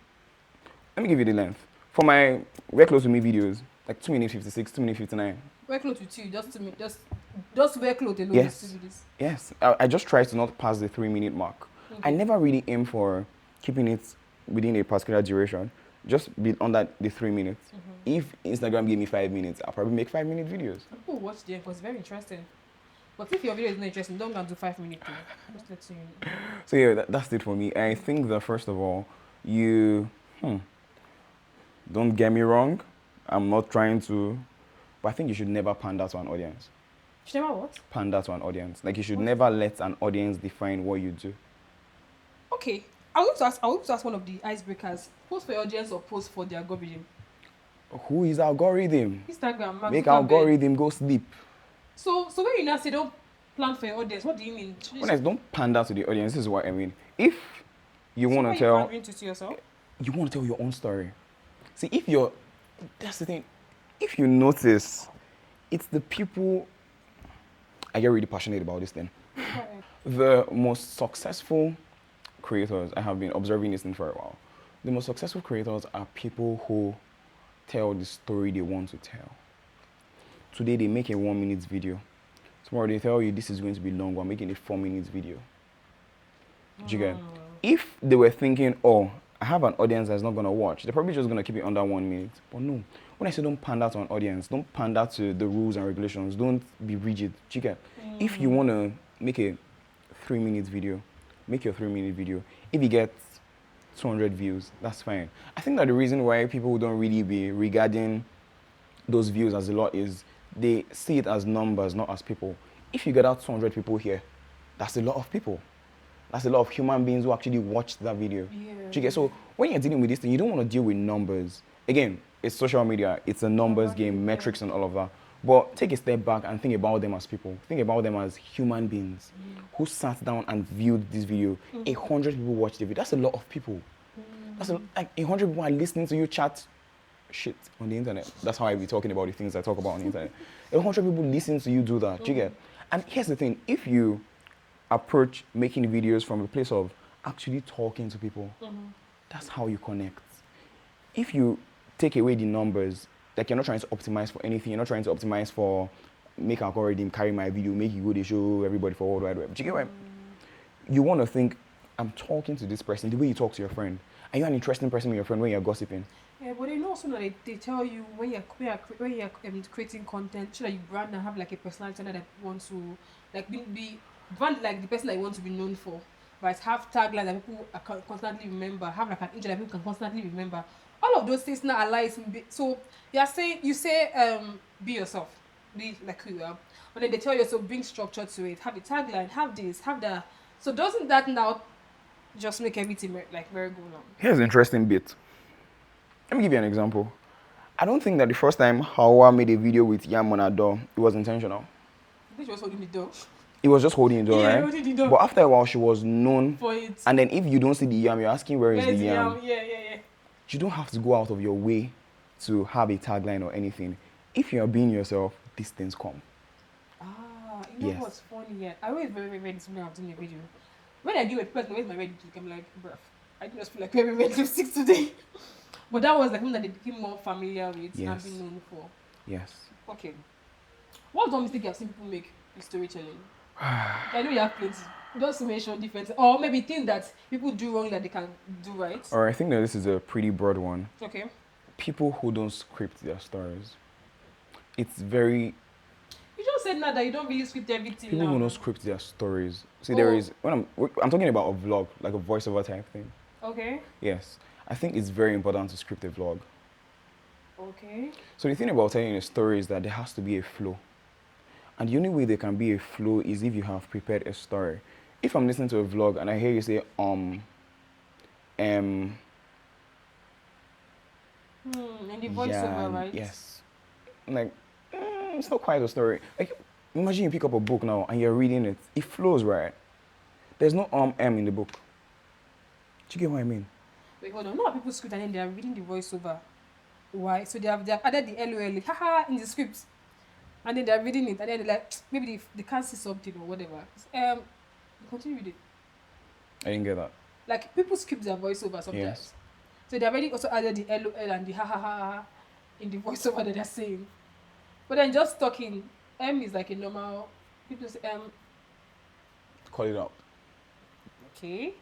let me give you the length. For my Wear Close With Me videos, like 2 minutes 56, 2 minutes 59. Wear clothes with you, just wear clothes alone. Yes. To do this. Yes, I just try to not pass the 3 minute mark. I never really aim for keeping it within a particular duration. Just be under the 3 minutes. If Instagram gave me 5 minutes, I'll probably make 5-minute videos. People watch them because it's very interesting. But if your video is not interesting, don't go and do 5 minutes. Just let you know. So yeah, that's it for me. I think that first of all, you, don't get me wrong, I'm not trying to, but I think you should never pander to an audience. Should never what? Pander to an audience. Like you should never let an audience define what you do. Okay. I want to ask one of the icebreakers. Post for your audience or post for the algorithm? Who is algorithm? Instagram, Mark Make Zuckerberg. algorithm go sleep. So when you now say don't plan for your audience, what do you mean? When I don't pander to the audience, this is what I mean. If you So want why to tell, you pandering to yourself? you want to tell your own story. See, that's the thing. If you notice, it's the people. I get really passionate about this thing. Right. The most successful creators, I have been observing this thing for a while. The most successful creators are people who tell the story they want to tell. Today they make a 1 minute video. Tomorrow they tell you this is going to be long, we're making a 4 minute video. Do you get? If they were thinking, oh, I have an audience that's not going to watch, they're probably just going to keep it under 1 minute. But no, when I say don't pander to an audience, don't pander to the rules and regulations, don't be rigid. Do you get? If you want to make a 3 minute video, make your 3 minute video. If you get 200 views, that's fine. I think that the reason why people don't really be regarding those views as a lot is they see it as numbers, not as people. If you get out 200 people here, that's a lot of people. That's a lot of human beings who actually watched that video. Yeah. Do you get? So when you're dealing with this thing, you don't want to deal with numbers. Again, it's social media, it's a numbers game, metrics and all of that. But take a step back and think about them as people. Think about them as human beings who sat down and viewed this video. 100 people watched the video. That's a lot of people. That's like 100 people are listening to you chat shit on the internet. That's how I be talking about the things I talk about on the internet. 100 people listen to you do that. Do you get? And here's the thing: if you approach making videos from a place of actually talking to people, that's how you connect. If you take away the numbers, like you're not trying to optimize for anything, you're not trying to optimize for make algorithm carry my video, make you go to show everybody for World Wide Web. Do you get what? You want to think, I'm talking to this person the way you talk to your friend. Are you an interesting person with your friend when you're gossiping? Yeah, but you know also that they tell you when you're creating content, should you brand and have like a personality that wants to like be brand like the person that you want to be known for. Right? Have tagline that people can constantly remember. Have like an image that people can constantly remember. All of those things now allies. So you say be yourself, be like who you are. But then they tell you so bring structure to it. Have a tagline. Have this. Have that. So doesn't that now just make everything like very good now? Here's an interesting bit. Let me give you an example. I don't think that the first time Hawa made a video with Yam Monado, it was intentional. I think she was holding the door. It was just holding the door, Yeah, right? holding the door. But after a while, she was known For it. And then if you don't see the yam, you're asking where's the yam. Yeah. You don't have to go out of your way to have a tagline or anything. If you're being yourself, these things come. You know what's funny? Yeah, I always very ready when I'm doing a video. When I do it, person where's my red lipstick? I'm like, bruh, I just feel like wearing red lipstick today. But that was like something that they became more familiar with and being known for. Yes. Okay. What's one mistake I've seen people make in storytelling? I know you have plenty. Just to mention different, or maybe things that people do wrong that they can do right. Or I think that this is a pretty broad one. Okay. People who don't script their stories. It's very. You just said now that you don't really script everything. People who don't script their stories. See, there is when I'm talking about a vlog, like a voiceover type thing. Okay. Yes, I think it's very important to script a vlog. Okay. So the thing about telling a story is that there has to be a flow. And the only way there can be a flow is if you have prepared a story. If I'm listening to a vlog and I hear you say, and the voiceover, right? Yes. I'm like, it's not quite a story. Like, imagine you pick up a book now and you're reading it. It flows, right? There's no in the book. Do you get what I mean? Wait, hold on. No, people script and then they are reading the voiceover. Why? So they have added the LOL, haha, in the script. And then they're reading it, and then they're like, maybe they can't see something or whatever. Continue with it. I didn't get that. Like, people skip their voiceover sometimes. Yes. So they already also added the LOL and the ha ha ha in the voiceover that they're saying. But then just talking, M is like a normal, people say Call it out. Okay.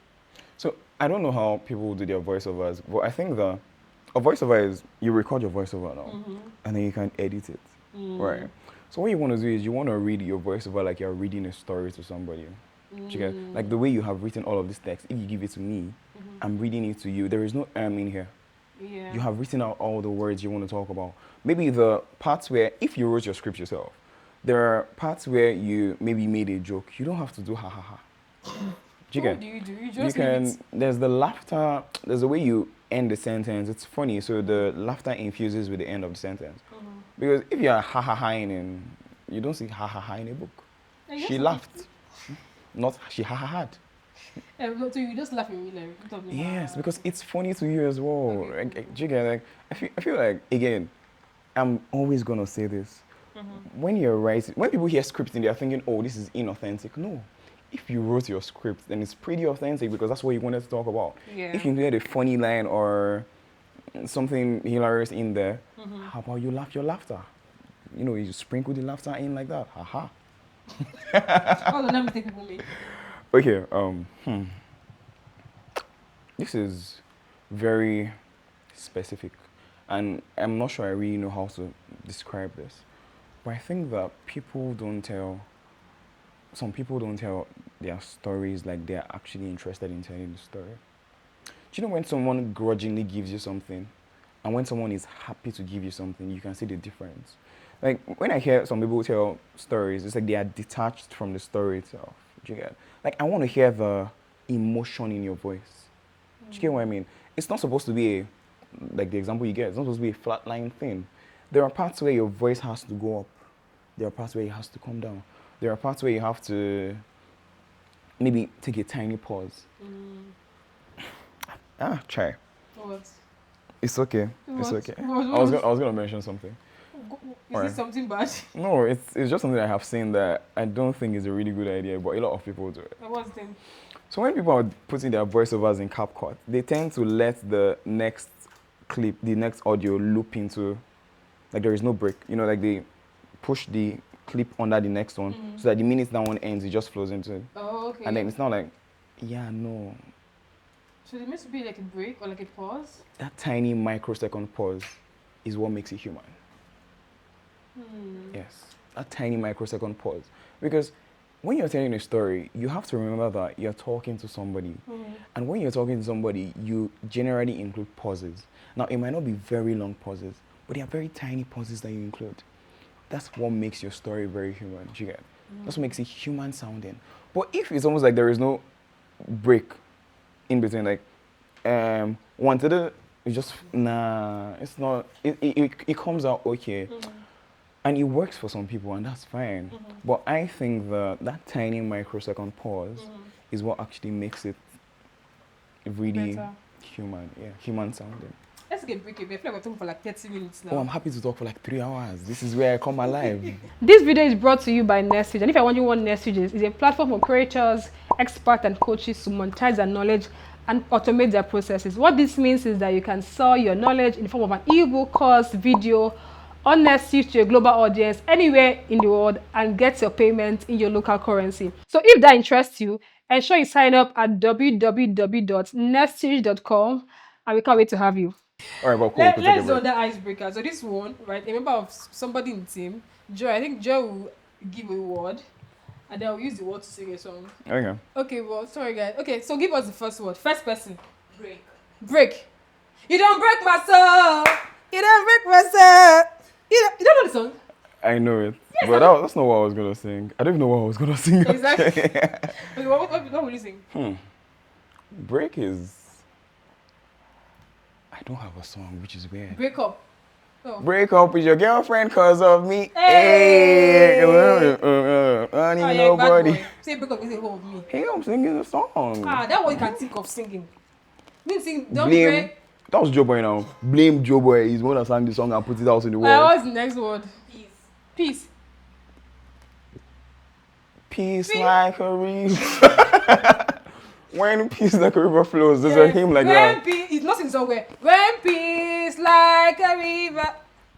So, I don't know how people do their voiceovers, but I think that a voiceover is, you record your voiceover now, and then you can edit it, right? So what you want to do is you want to read your voiceover like you're reading a story to somebody. You get, like the way you have written all of this text, if you give it to me, I'm reading it to you. There is no in here. Yeah. You have written out all the words you want to talk about. Maybe the parts where, if you wrote your script yourself, there are parts where you maybe made a joke. You don't have to do ha ha ha. Do you get? What do you do? You just there's the laughter, there's the way you end the sentence. It's funny, so the laughter infuses with the end of the sentence. Because if you're ha ha haing in, you don't see ha ha ha in a book. She laughed, not she ha ha had. So you just laugh in real life. Yes, because it's funny to you as well. Okay. Do you get, like, I feel like, again, I'm always gonna say this. When you're writing, when people hear scripting, they're thinking, oh, this is inauthentic. No. If you wrote your script, then it's pretty authentic because that's what you wanted to talk about. Yeah. If you had a funny line or something hilarious in there, how about you laugh your laughter? You know, you sprinkle the laughter in like that. Haha. All the names people make. Okay, this is very specific, and I'm not sure I really know how to describe this, but I think that some people don't tell their stories like they're actually interested in telling the story. Do you know when someone grudgingly gives you something, and when someone is happy to give you something, you can see the difference? Like, when I hear some people tell stories, it's like they are detached from the story itself. Do you get? Like, I want to hear the emotion in your voice. Do you get what I mean? It's not supposed to be like the example you get, it's not supposed to be a flatline thing. There are parts where your voice has to go up. There are parts where it has to come down. There are parts where you have to maybe take a tiny pause. Try. What? It's okay. It's What? okay. What? I was gonna mention something. Is it something bad? No, it's just something I have seen that I don't think is a really good idea, but a lot of people do it. What's then? So when people are putting their voiceovers in CapCut, they tend to let the next clip, the next audio loop into, like there is no break. You know, like they push the clip under the next one so that the minute that one ends, it just flows into it. Oh, okay. And then it's not like, yeah, no. So there must be like a break or like a pause? That tiny microsecond pause is what makes it human. Yes, that tiny microsecond pause. Because when you're telling a story, you have to remember that you're talking to somebody. And when you're talking to somebody, you generally include pauses. Now, it might not be very long pauses, but they are very tiny pauses that you include. That's what makes your story very human. Do you get? That's what makes it human sounding. But if it's almost like there is no break in between, like, one to the, it's just, nah, it's not, it comes out okay. And it works for some people, and that's fine. But I think that tiny microsecond pause is what actually makes it really Better. human. Yeah, human sounding. Let's get break. I feel like we're talking for like 30 minutes now. Oh, I'm happy to talk for like 3 hours. This is where I come alive. This video is brought to you by Nestage, and if I want you want Nestage is a platform for creators, experts, and coaches to monetize their knowledge and automate their processes. What this means is that you can sell your knowledge in the form of an ebook, course, video, on Nestage to a global audience anywhere in the world and get your payment in your local currency. So if that interests you, ensure you sign up at www.nestage.com, and we can't wait to have you. All right, but cool. Let's do the icebreaker. So this one, right? A member of somebody in the team, Joe. I think Joe will give a word, and then I'll use the word to sing a song. Okay. Okay, well, sorry guys. Okay, so give us the first word. First person. Break. Break. You don't break my soul. You don't break my soul. You don't know the song? I know it. Yes, But that's not what I was going to sing. I don't even know what I was going to sing. Exactly. Okay, what will you sing? Break is... I don't have a song, which is weird. Break up. Oh. Break up with your girlfriend cause of me. Hey! I don't need nobody. Bad boy. Say break up is a hold me. Hey, I'm singing a song. That one you can think of singing. Me sing, don't Blame. break. That was Joe Boy now. Blame Joe Boy. He's the one that sang the song and put it out in the world. What's the next word? Peace. Peace like a river. When peace like a river flows, there's a hymn like that. Peace, it's not in somewhere. When peace like a river.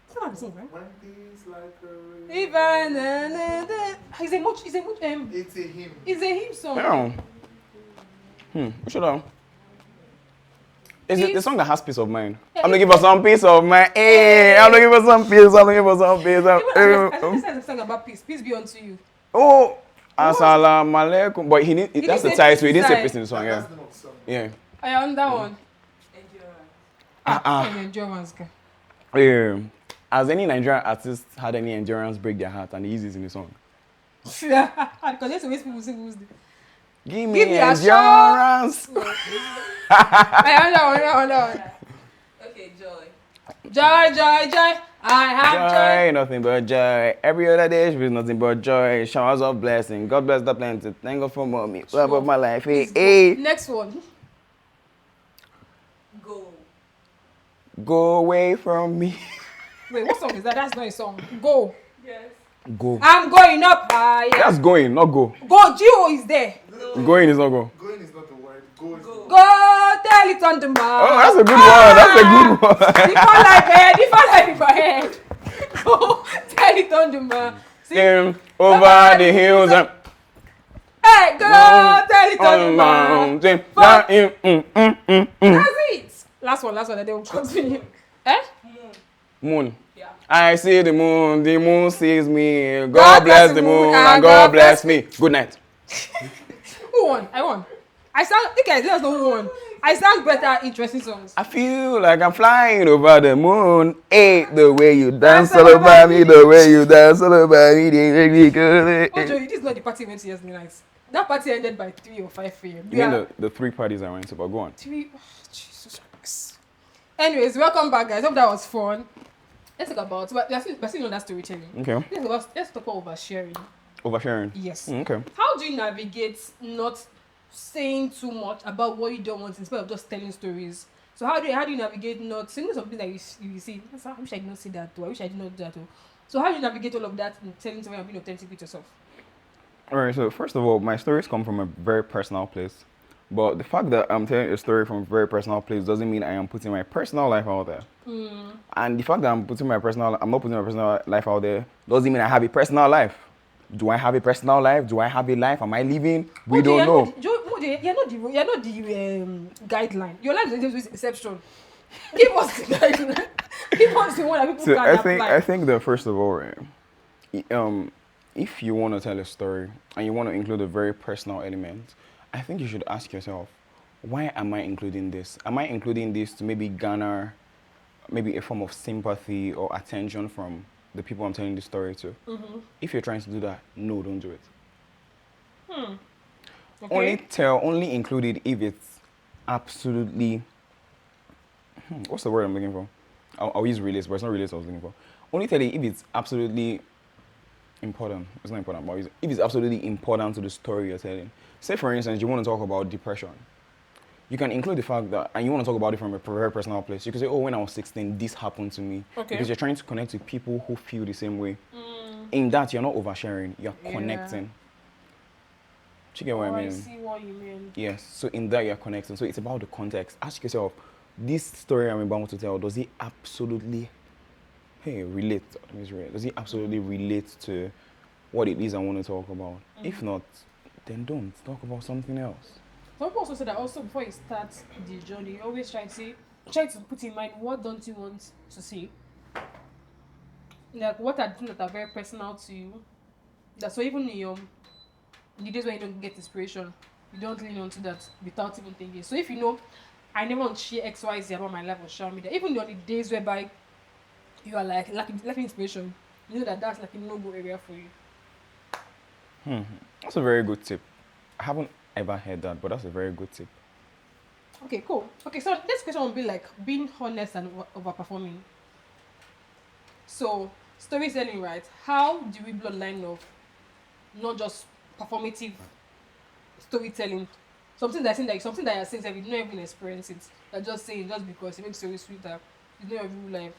It's not the song, right? When peace like a River, na, na, na. It's a hymn. It's a hymn. It's a hymn song. Yeah. We should have. Is it Peace. the song that has peace of mind? Yeah, I'm looking for some peace of mind. Hey, I'm looking for some peace. I'm looking for some peace. I said a song about peace. Peace be unto you. Oh, assalamu alaikum. But that's the say title. He peace didn't say side. peace in the song. Yeah. That's not song. Yeah. I on that one. Endurance. Yeah. Has any Nigerian artist had any endurance break their heart and he uses it in the song? Because that's the way people sing. Give me endurance. I on that one. Okay, Joy. Joy. I have joy. Nothing but joy. Every other day is nothing but joy. Showers of blessing. God bless the planet. Thank God for mommy. Love of my life. Hey, hey. Next one. Go away from me. Wait, what song is that? That's not a song. Go. Yes. Go. I'm going up higher. That's going, not go. Go, Geo is there. Going is not go. Going is not the word. Go is the word. Go, tell it on the man. Oh, that's a good one. That's a good one. Different life in my head. Go, tell it on the man. See? Over the hills and Hey, go, tell it on the man. mountain. That's it. Last one, and then we'll continue. Eh? Moon. Yeah. I see the moon sees me. God bless the moon and God bless me. Good night. Who won? I won. I sang, you guys, let us know who won. I sang better, interesting songs. I feel like I'm flying over the moon. Hey, the way you dance all over me, the way you dance all over me, they make me good. Ojay, this is not the party we went to yesterday night. That party ended by 3 or 5 a.m. You mean the 3 parties I went to, but go on. 3. Oh, Jesus Christ. Anyways, welcome back, guys. Hope that was fun. Let's talk about, but we're still on that storytelling. Okay. Let's talk about oversharing. Oversharing. Yes. Okay. How do you navigate not saying too much about what you don't want instead of just telling stories? So how do you navigate not saying something that you see? I wish I did not see that, or I wish I did not do that. Or. So how do you navigate all of that and telling someone and being authentic with yourself? All right. So first of all, my stories come from a very personal place. But the fact that I'm telling a story from a very personal place doesn't mean I am putting my personal life out there. And the fact that I'm not putting my personal life out there doesn't mean I have a personal life. Do I have a personal life? Do I have a life? Am I living? We don't know. You're not the guideline. Your life is an exception. Give us the guideline. Give us the one that people So can apply. I think that first of all, right, if you want to tell a story and you want to include a very personal element, I think you should ask yourself, why am I including this? Am I including this to maybe garner maybe a form of sympathy or attention from the people I'm telling the story to? If you're trying to do that, no, don't do it. Okay. Only include it if it's absolutely, what's the word I'm looking for? I'll use relates, but it's not relates I was looking for. Only tell it if it's absolutely important. It's not important, but if it's absolutely important to the story you're telling. Say, for instance, you want to talk about depression. You can include the fact that, and you want to talk about it from a very personal place. You can say, oh, when I was 16, this happened to me. Okay. Because you're trying to connect with people who feel the same way. In that, you're not oversharing, you're connecting. Do you get what I mean? I see what you mean. Yes, so in that you're connecting. So it's about the context. Ask yourself, this story I'm about to tell, does it absolutely relate? Does it absolutely relate to what it is I want to talk about? If not, then don't. Talk about something else. Some people also say that also before you start the journey, you always try to put in mind what don't you want to see. Like what are things that are very personal to you. That so even in the days when you don't get inspiration, you don't lean onto that without even thinking. So if you know I never want to share XYZ about my life on social media, even on the days whereby you are like lacking inspiration, you know that's like a no-go area for you. That's a very good tip. I haven't ever heard that, but that's a very good tip. Okay, cool. Okay, so this question will be like being honest and overperforming. So, storytelling, right? How do we bloodline of not just performative storytelling? Something that you're saying that you don't even experience it. You're just saying just because it makes story sweeter. You know your real life.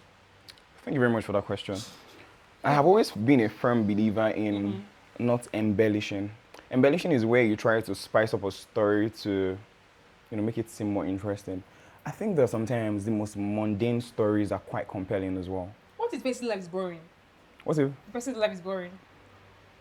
Thank you very much for that question. I have always been a firm believer in not embellishing. Embellishing is where you try to spice up a story to, make it seem more interesting. I think that sometimes the most mundane stories are quite compelling as well. What if person's life is boring? What's it? Person's life is boring.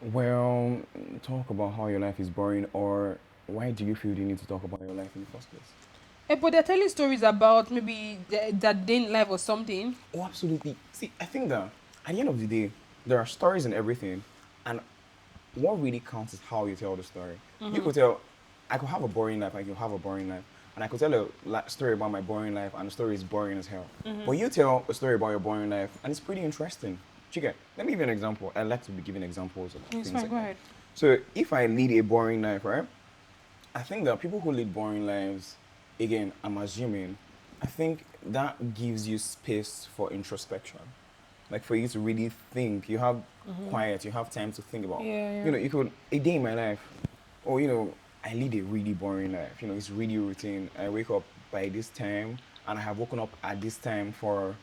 Well, talk about how your life is boring, or why do you feel you need to talk about your life in the first place? But they're telling stories about maybe that day in life or something. Oh, absolutely. See, I think that at the end of the day, there are stories and everything, and what really counts is how you tell the story. You could tell, I could have a boring life, you have a boring life, and I could tell a story about my boring life, and the story is boring as hell. But you tell a story about your boring life, and it's pretty interesting. Chica, let me give you an example. I like to be giving examples of things. Fine, go ahead. So if I lead a boring life, right? I think that people who lead boring lives, again, I'm assuming, I think that gives you space for introspection. Like for you to really think, you have quiet, you have time to think about. You could, a day in my life, or I lead a really boring life. It's really routine. I wake up by this time, and I have woken up at this time for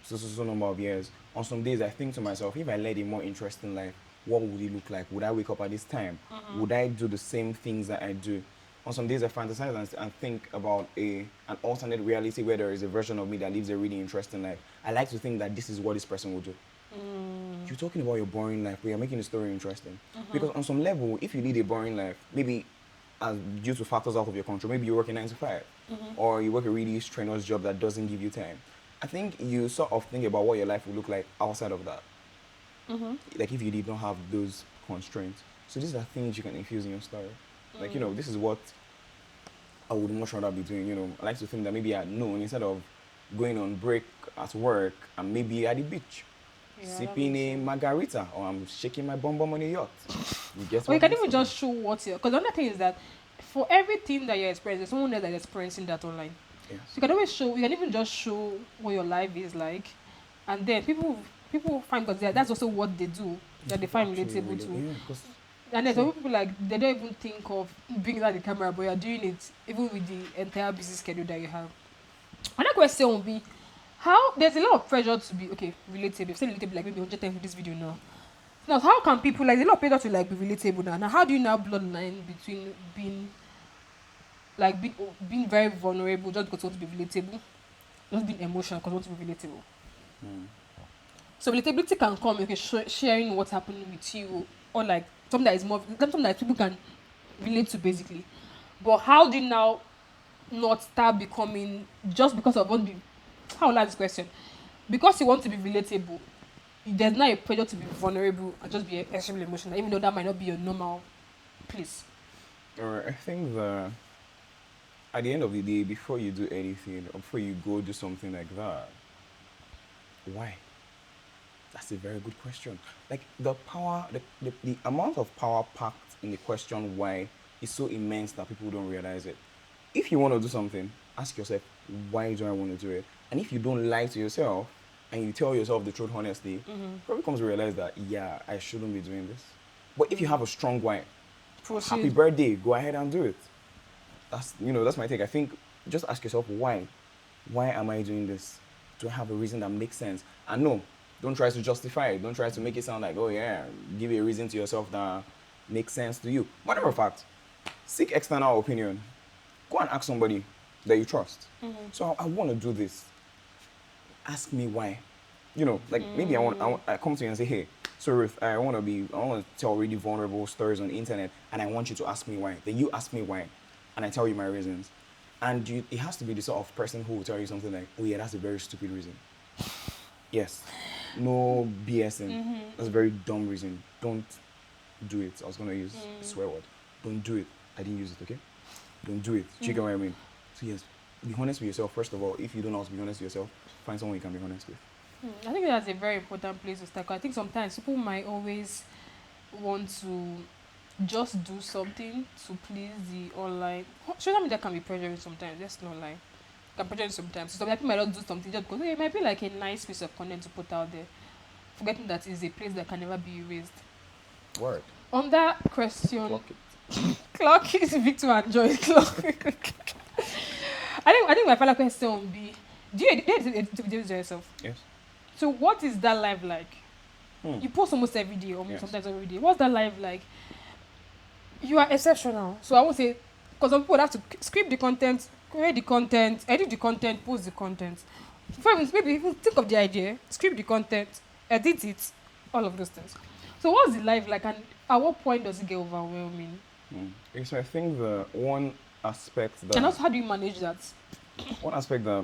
so number of years. On some days, I think to myself, if I led a more interesting life, what would it look like? Would I wake up at this time? Would I do the same things that I do? On some days, I fantasize and think about an alternate reality where there is a version of me that lives a really interesting life. I like to think that this is what this person will do. You're talking about your boring life, but you're making the story interesting. Because on some level, if you lead a boring life, maybe as due to factors out of your control, maybe you work a 9 to 5, or you work a really strenuous job that doesn't give you time. I think you sort of think about what your life would look like outside of that. Like if you did not have those constraints. So these are things you can infuse in your story. Like, this is what I would much rather be doing. I like to think that maybe at noon, instead of going on break at work, I'm maybe at the beach, sipping a margarita, or I'm shaking my bum bum on a yacht. You get Or you what can I'm even saying? just show what you're. Because another thing is that for everything that you're experiencing, there's someone else that's experiencing that online. Yes. So you can always show. You can even just show what your life is like, and then people find because that's also what they do that they find Actually, relatable to. yeah, 'cause And then some people like they don't even think of bringing out the camera, but you're doing it even with the entire busy schedule that you have. Another question would be, how there's a lot of pressure to be relatable. Say relatable like maybe 100 times in this video now. Now, how can people like there's a lot of pressure to like be relatable now? Now, how do you now blur the line between being very vulnerable just because you want to be relatable, just being emotional because you want to be relatable? So relatability can come sharing what's happening with you, or like something that is something that people can relate to basically. But how do you now not start becoming just because of what be how will I ask this question? Because you want to be relatable, there's not a pressure to be vulnerable and just be extremely emotional, even though that might not be your normal place. Alright, I think that at the end of the day, before you do anything, or before you go do something like that, why? That's a very good question. Like the power, the amount of power packed in the question why is so immense that people don't realize it. If you want to do something, ask yourself, why do I want to do it? And if you don't lie to yourself and you tell yourself the truth honestly, probably comes to realize that, yeah, I shouldn't be doing this. But if you have a strong why, happy birthday, go ahead and do it. That's my take. I think just ask yourself why. Why am I doing this? Do I have a reason that makes sense? And no, don't try to justify it. Don't try to make it sound like, oh yeah, give a reason to yourself that makes sense to you. Matter of fact, seek external opinion. Go and ask somebody that you trust. So I want to do this. Ask me why. Maybe I come to you and say, hey, so Ruth, I want to tell really vulnerable stories on the internet, and I want you to ask me why. Then you ask me why, and I tell you my reasons. And it has to be the sort of person who will tell you something like, oh yeah, that's a very stupid reason. Yes. No BSing. That's a very dumb reason. Don't do it. I was going to use a swear word. Don't do it. I didn't use it, okay? Don't do it. You get what I mean? So yes, be honest with yourself. First of all, if you don't know how to be honest with yourself, find someone you can be honest with. I think that's a very important place to start. 'Cause I think sometimes people might always want to just do something to please the online. Social media can be pressuring sometimes. Let's not lie. Can pressure you sometimes. So some people might not do something just because it might be like a nice piece of content to put out there, forgetting that it's a place that can never be erased. Word. On that question, Clock it. clock is Victor and Joy clock. I think my final question would be: do you edit videos yourself? Yes. So what is that life like? You post almost every day, or Yes. sometimes every day. What's that life like? You are exceptional. So I would say, because some people have to script the content, create the content, edit the content, post the content. For instance, maybe even think of the idea, script the content, edit it, all of those things. So what's the life like, and at what point does it get overwhelming? Okay, so I think the one aspect And that also, how do you manage that?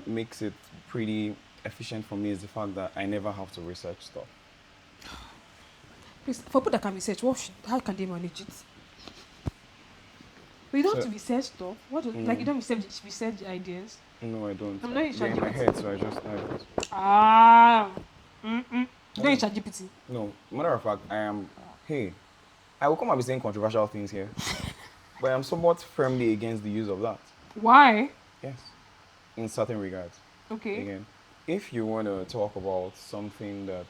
makes it pretty efficient for me is the fact that I never have to research stuff. Please, for people that can research, how can they manage it? But you don't have to research stuff. Like you don't research the ideas. No, I don't. I'm not in They're in my ChatGPT. head, so I just have it. You don't use ChatGPT. No, matter of fact, I will come and be saying controversial things here, but I'm somewhat firmly against the use of that. Why? Yes, in certain regards. Okay. Again, if you want to talk about something that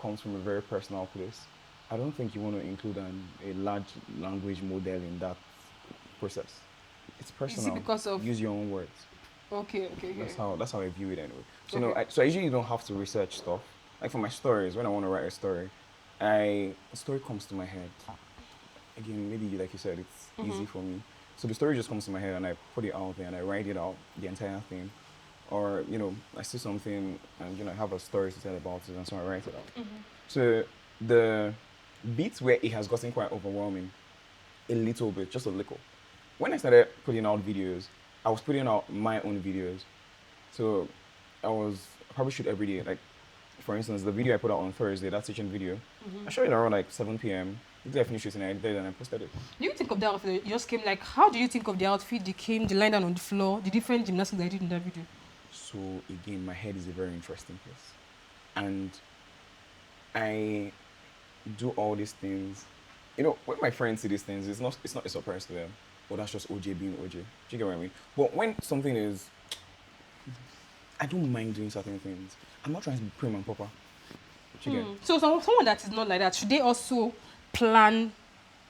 comes from a very personal place, I don't think you want to include a large language model in that process. It's personal. because of- Use your own words. Okay. That's how I view it anyway. So Okay. so I usually don't have to research stuff. Like for my stories, when I want to write a story, a story comes to my head. Again, maybe like you said, it's easy for me. So the story just comes to my head and I put it out there and I write it out, the entire thing. Or, I see something and, I have a story to tell about it and so I write it out. So the bits where it has gotten quite overwhelming, a little bit, just a little. When I started putting out videos, I was putting out my own videos. So I probably shoot every day. Like, for instance, the video I put out on Thursday, that teaching video, I shot it around like 7 p.m. The day I finished shooting, I edited and I posted it. Do you think of the outfit? You just came like, how do you think of the outfit? The line down on the floor, the different gymnastics that I did in that video? So again, my head is a very interesting place. And I do all these things. When my friends see these things, it's not a surprise to them. Oh, that's just OJ being OJ. Do you get what I mean? But when something is, I don't mind doing certain things. I'm not trying to be prim and proper. Do you get? So someone that is not like that, should they also plan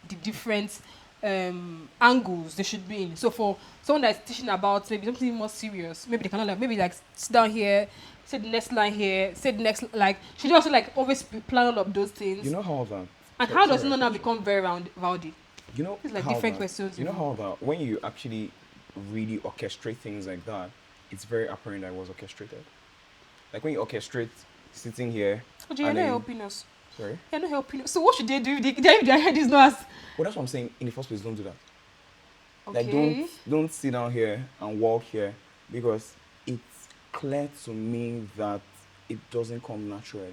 the different angles they should be in? So for someone that's teaching about maybe something more serious, maybe they cannot like sit down here, say the next line here, say the next should they also always plan all of those things? You know how that. And how does it not now become very rowdy? It's like how different that, questions. You know how that when you actually really orchestrate things like that, it's very apparent that it was orchestrated. Like when you orchestrate sitting here. Ojay, you're not helping us. Sorry? You're not helping us. So what should they do? Their head is not as... Well, that's what I'm saying. In the first place, don't do that. Okay. Like, don't sit down here and walk here because it's clear to me that it doesn't come naturally.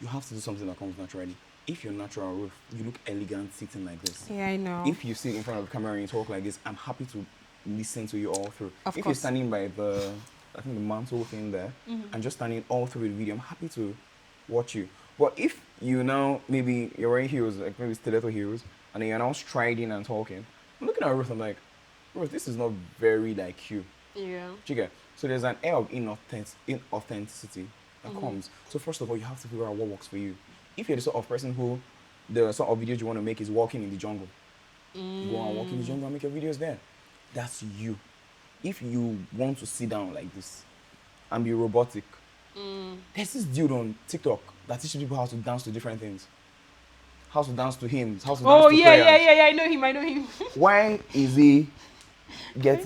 You have to do something that comes naturally. If you're natural, Ruth, you look elegant sitting like this. Yeah, I know. If you sit in front of the camera and you talk like this, I'm happy to listen to you all through. Of if course. you're standing by the mantle thing there, and just standing all through the video, I'm happy to watch you. But if you now, maybe you're wearing heels, like maybe stiletto heels, and then you're now striding and talking, I'm looking at Ruth, I'm like, Ruth, this is not very like you. Yeah. Do you get? So there's an air of inauthenticity that comes. So first of all, you have to figure out what works for you. If you're the sort of person who, the sort of videos you want to make is walking in the jungle, you go and walk in the jungle and make your videos there. That's you. If you want to sit down like this and be robotic, there's this dude on TikTok that teaches people how to dance to different things. How to dance to hymns, how to dance to prayers. Yeah. I know him. Why is he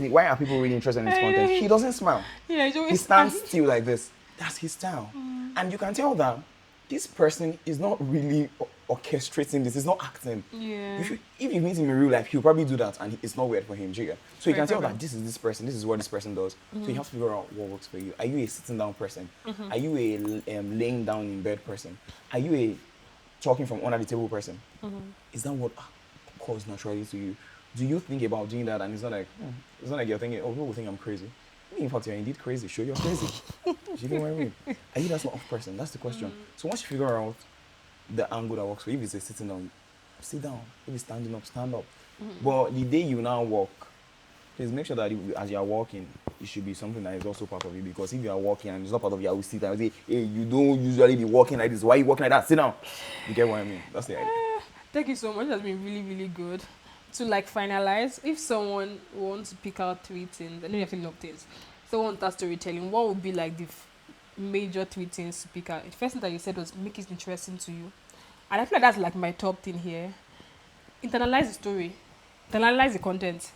why are people really interested in his content? He doesn't smile. Yeah, he's always He stands still like this. That's his style. And you can tell that this person is not really orchestrating this. He's not acting. Yeah. If you meet him in real life, he'll probably do that and it's not weird for him. Jigga. So you can tell that this is this person, this is what this person does. So you have to figure out what works for you. Are you a sitting down person? Are you a laying down in bed person? Are you a talking from under the table person? Is that what comes naturally to you? Do you think about doing that and it's not like you're thinking, oh, people will think I'm crazy. In fact, you're indeed crazy. Sure, you're crazy. Do you know what I mean? Are you that sort of person? That's the question. So once you figure out the angle that works for you, if it's a sitting down, sit down. If it's standing up, stand up. But the day you now walk, please make sure that as you are walking, it should be something that is also part of you. Because if you are walking and it's not part of you, I will sit down and say, hey, you don't usually be walking like this. Why are you walking like that? Sit down. You get what I mean? That's the idea. Thank you so much. That's been really, really good. To finalize, if someone wants to pick out 3 things, I know you have to know things. Someone wants storytelling, what would be the major 3 things to pick out? The first thing that you said was make it interesting to you. And I feel like that's my top thing here. Internalize the story. Internalize the content.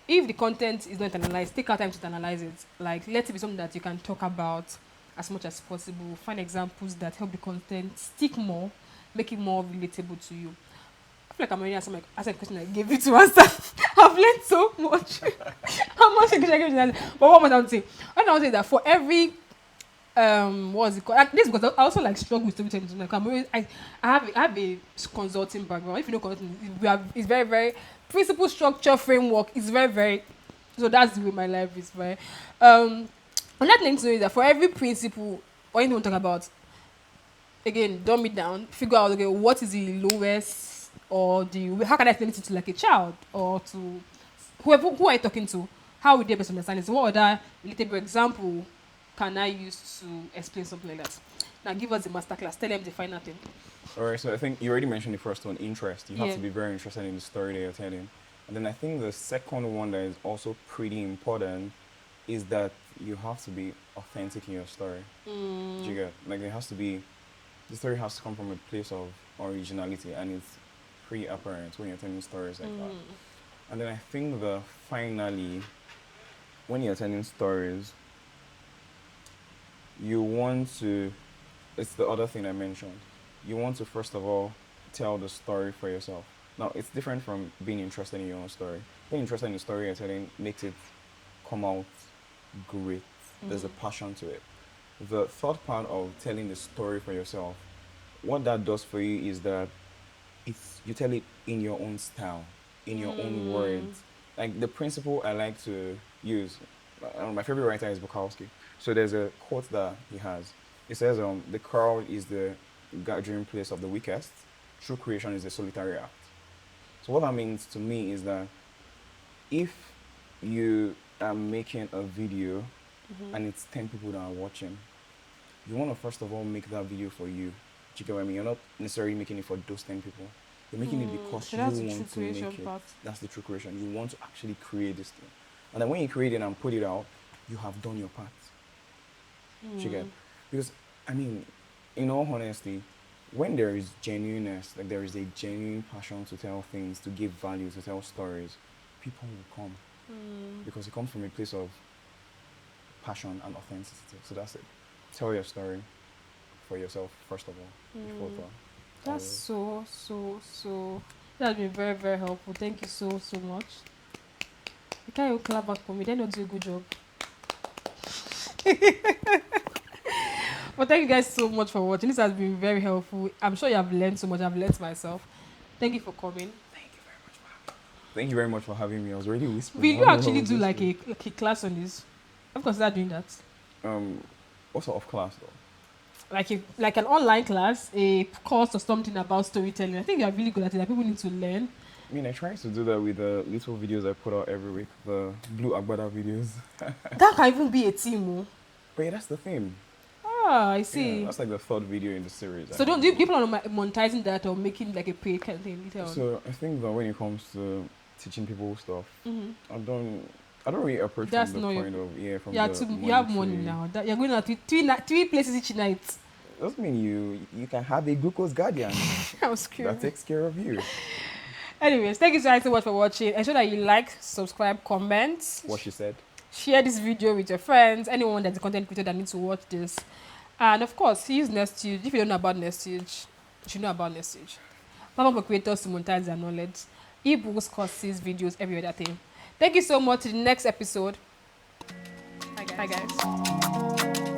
If the content is not internalized, take out time to internalize it. Let it be something that you can talk about as much as possible. Find examples that help the content stick more, make it more relatable to you. I feel like I'm already answering a question I gave you to answer. I've learned so much. How much I give you to answer? But what am I saying? I want to say that for every what's it called? And this because I also struggle with storytelling. I have a consulting background. If you know consulting, it's very, very principle, structure, framework. It's very, very. So that's the way my life is. Right. Another thing to know is that for every principle, or anything we talk about, again, dumb it down. Figure out what is the lowest. Or how can I explain it to a child or to who are you talking to? How would they best understand it? So what other relatable example can I use to explain something like that? Now give us the masterclass. Tell them the final thing. All right, so I think you already mentioned the first one, interest. You have to be very interested in the story that you're telling. And then I think the second one that is also pretty important is that you have to be authentic in your story. Do you get? Like it has to be, the story has to come from a place of originality, and it's pretty apparent when you're telling stories like that. And then I think that finally, when you're telling stories, you want to, it's the other thing I mentioned, you want to first of all tell the story for yourself. Now, it's different from being interested in your own story. Being interested in the story you're telling makes it come out great. There's a passion to it. The third part of telling the story for yourself, what that does for you is that you tell it in your own style, in your own words. Like the principle I like to use, my favorite writer is Bukowski. So there's a quote that he has. It says, the crowd is the gathering place of the weakest. True creation is a solitary act. So what that means to me is that if you are making a video and it's 10 people that are watching, you want to first of all make that video for you. Do you get what I mean? You're not necessarily making it for those 10 people. You're making it because So you that's the want true to make creation it. part. That's the true creation. You want to actually create this thing. And then when you create it and put it out, you have done your part. Do you get? Because, I mean, in all honesty, when there is genuineness, like there is a genuine passion to tell things, to give value, to tell stories, people will come. Because it comes from a place of passion and authenticity. So that's it. Tell your story for yourself, first of all, before that. That's so. That's been very, very helpful. Thank you so much. You can't even clap back for me. They not do a good job. But thank you guys so much for watching. This has been very helpful. I'm sure you have learned so much. I've learned myself. Thank you for coming. Thank you very much for having me. I was already whispering. Will you actually do like a class on this? I've considered doing that. What sort of class though? Like an online class, a course or something about storytelling. I think you're really good at it. Like people need to learn. I mean, I try to do that with the little videos I put out every week, the Blue Agbada videos. That can even be a team. Oh. But yeah, that's the theme. I see. Yeah, that's like the third video in the series. So do people are monetizing that or making like a paid kind of thing? So I think that when it comes to teaching people stuff, I don't really approach That's from the not point of from yeah, the you have money now. That you're going out to three places each night. Doesn't mean you can have a glucose guardian I was curious. that takes care of you. Anyways, thank you so much for watching. Ensure that you like, subscribe, comment. What she said. Share this video with your friends, anyone that's a content creator that needs to watch this. And of course, use Nestige. If you don't know about Nestige, you should know about Nestige. Platform for creators to monetize their knowledge. Ebooks, courses, videos, every other thing. Thank you so much. To the next episode. Bye guys.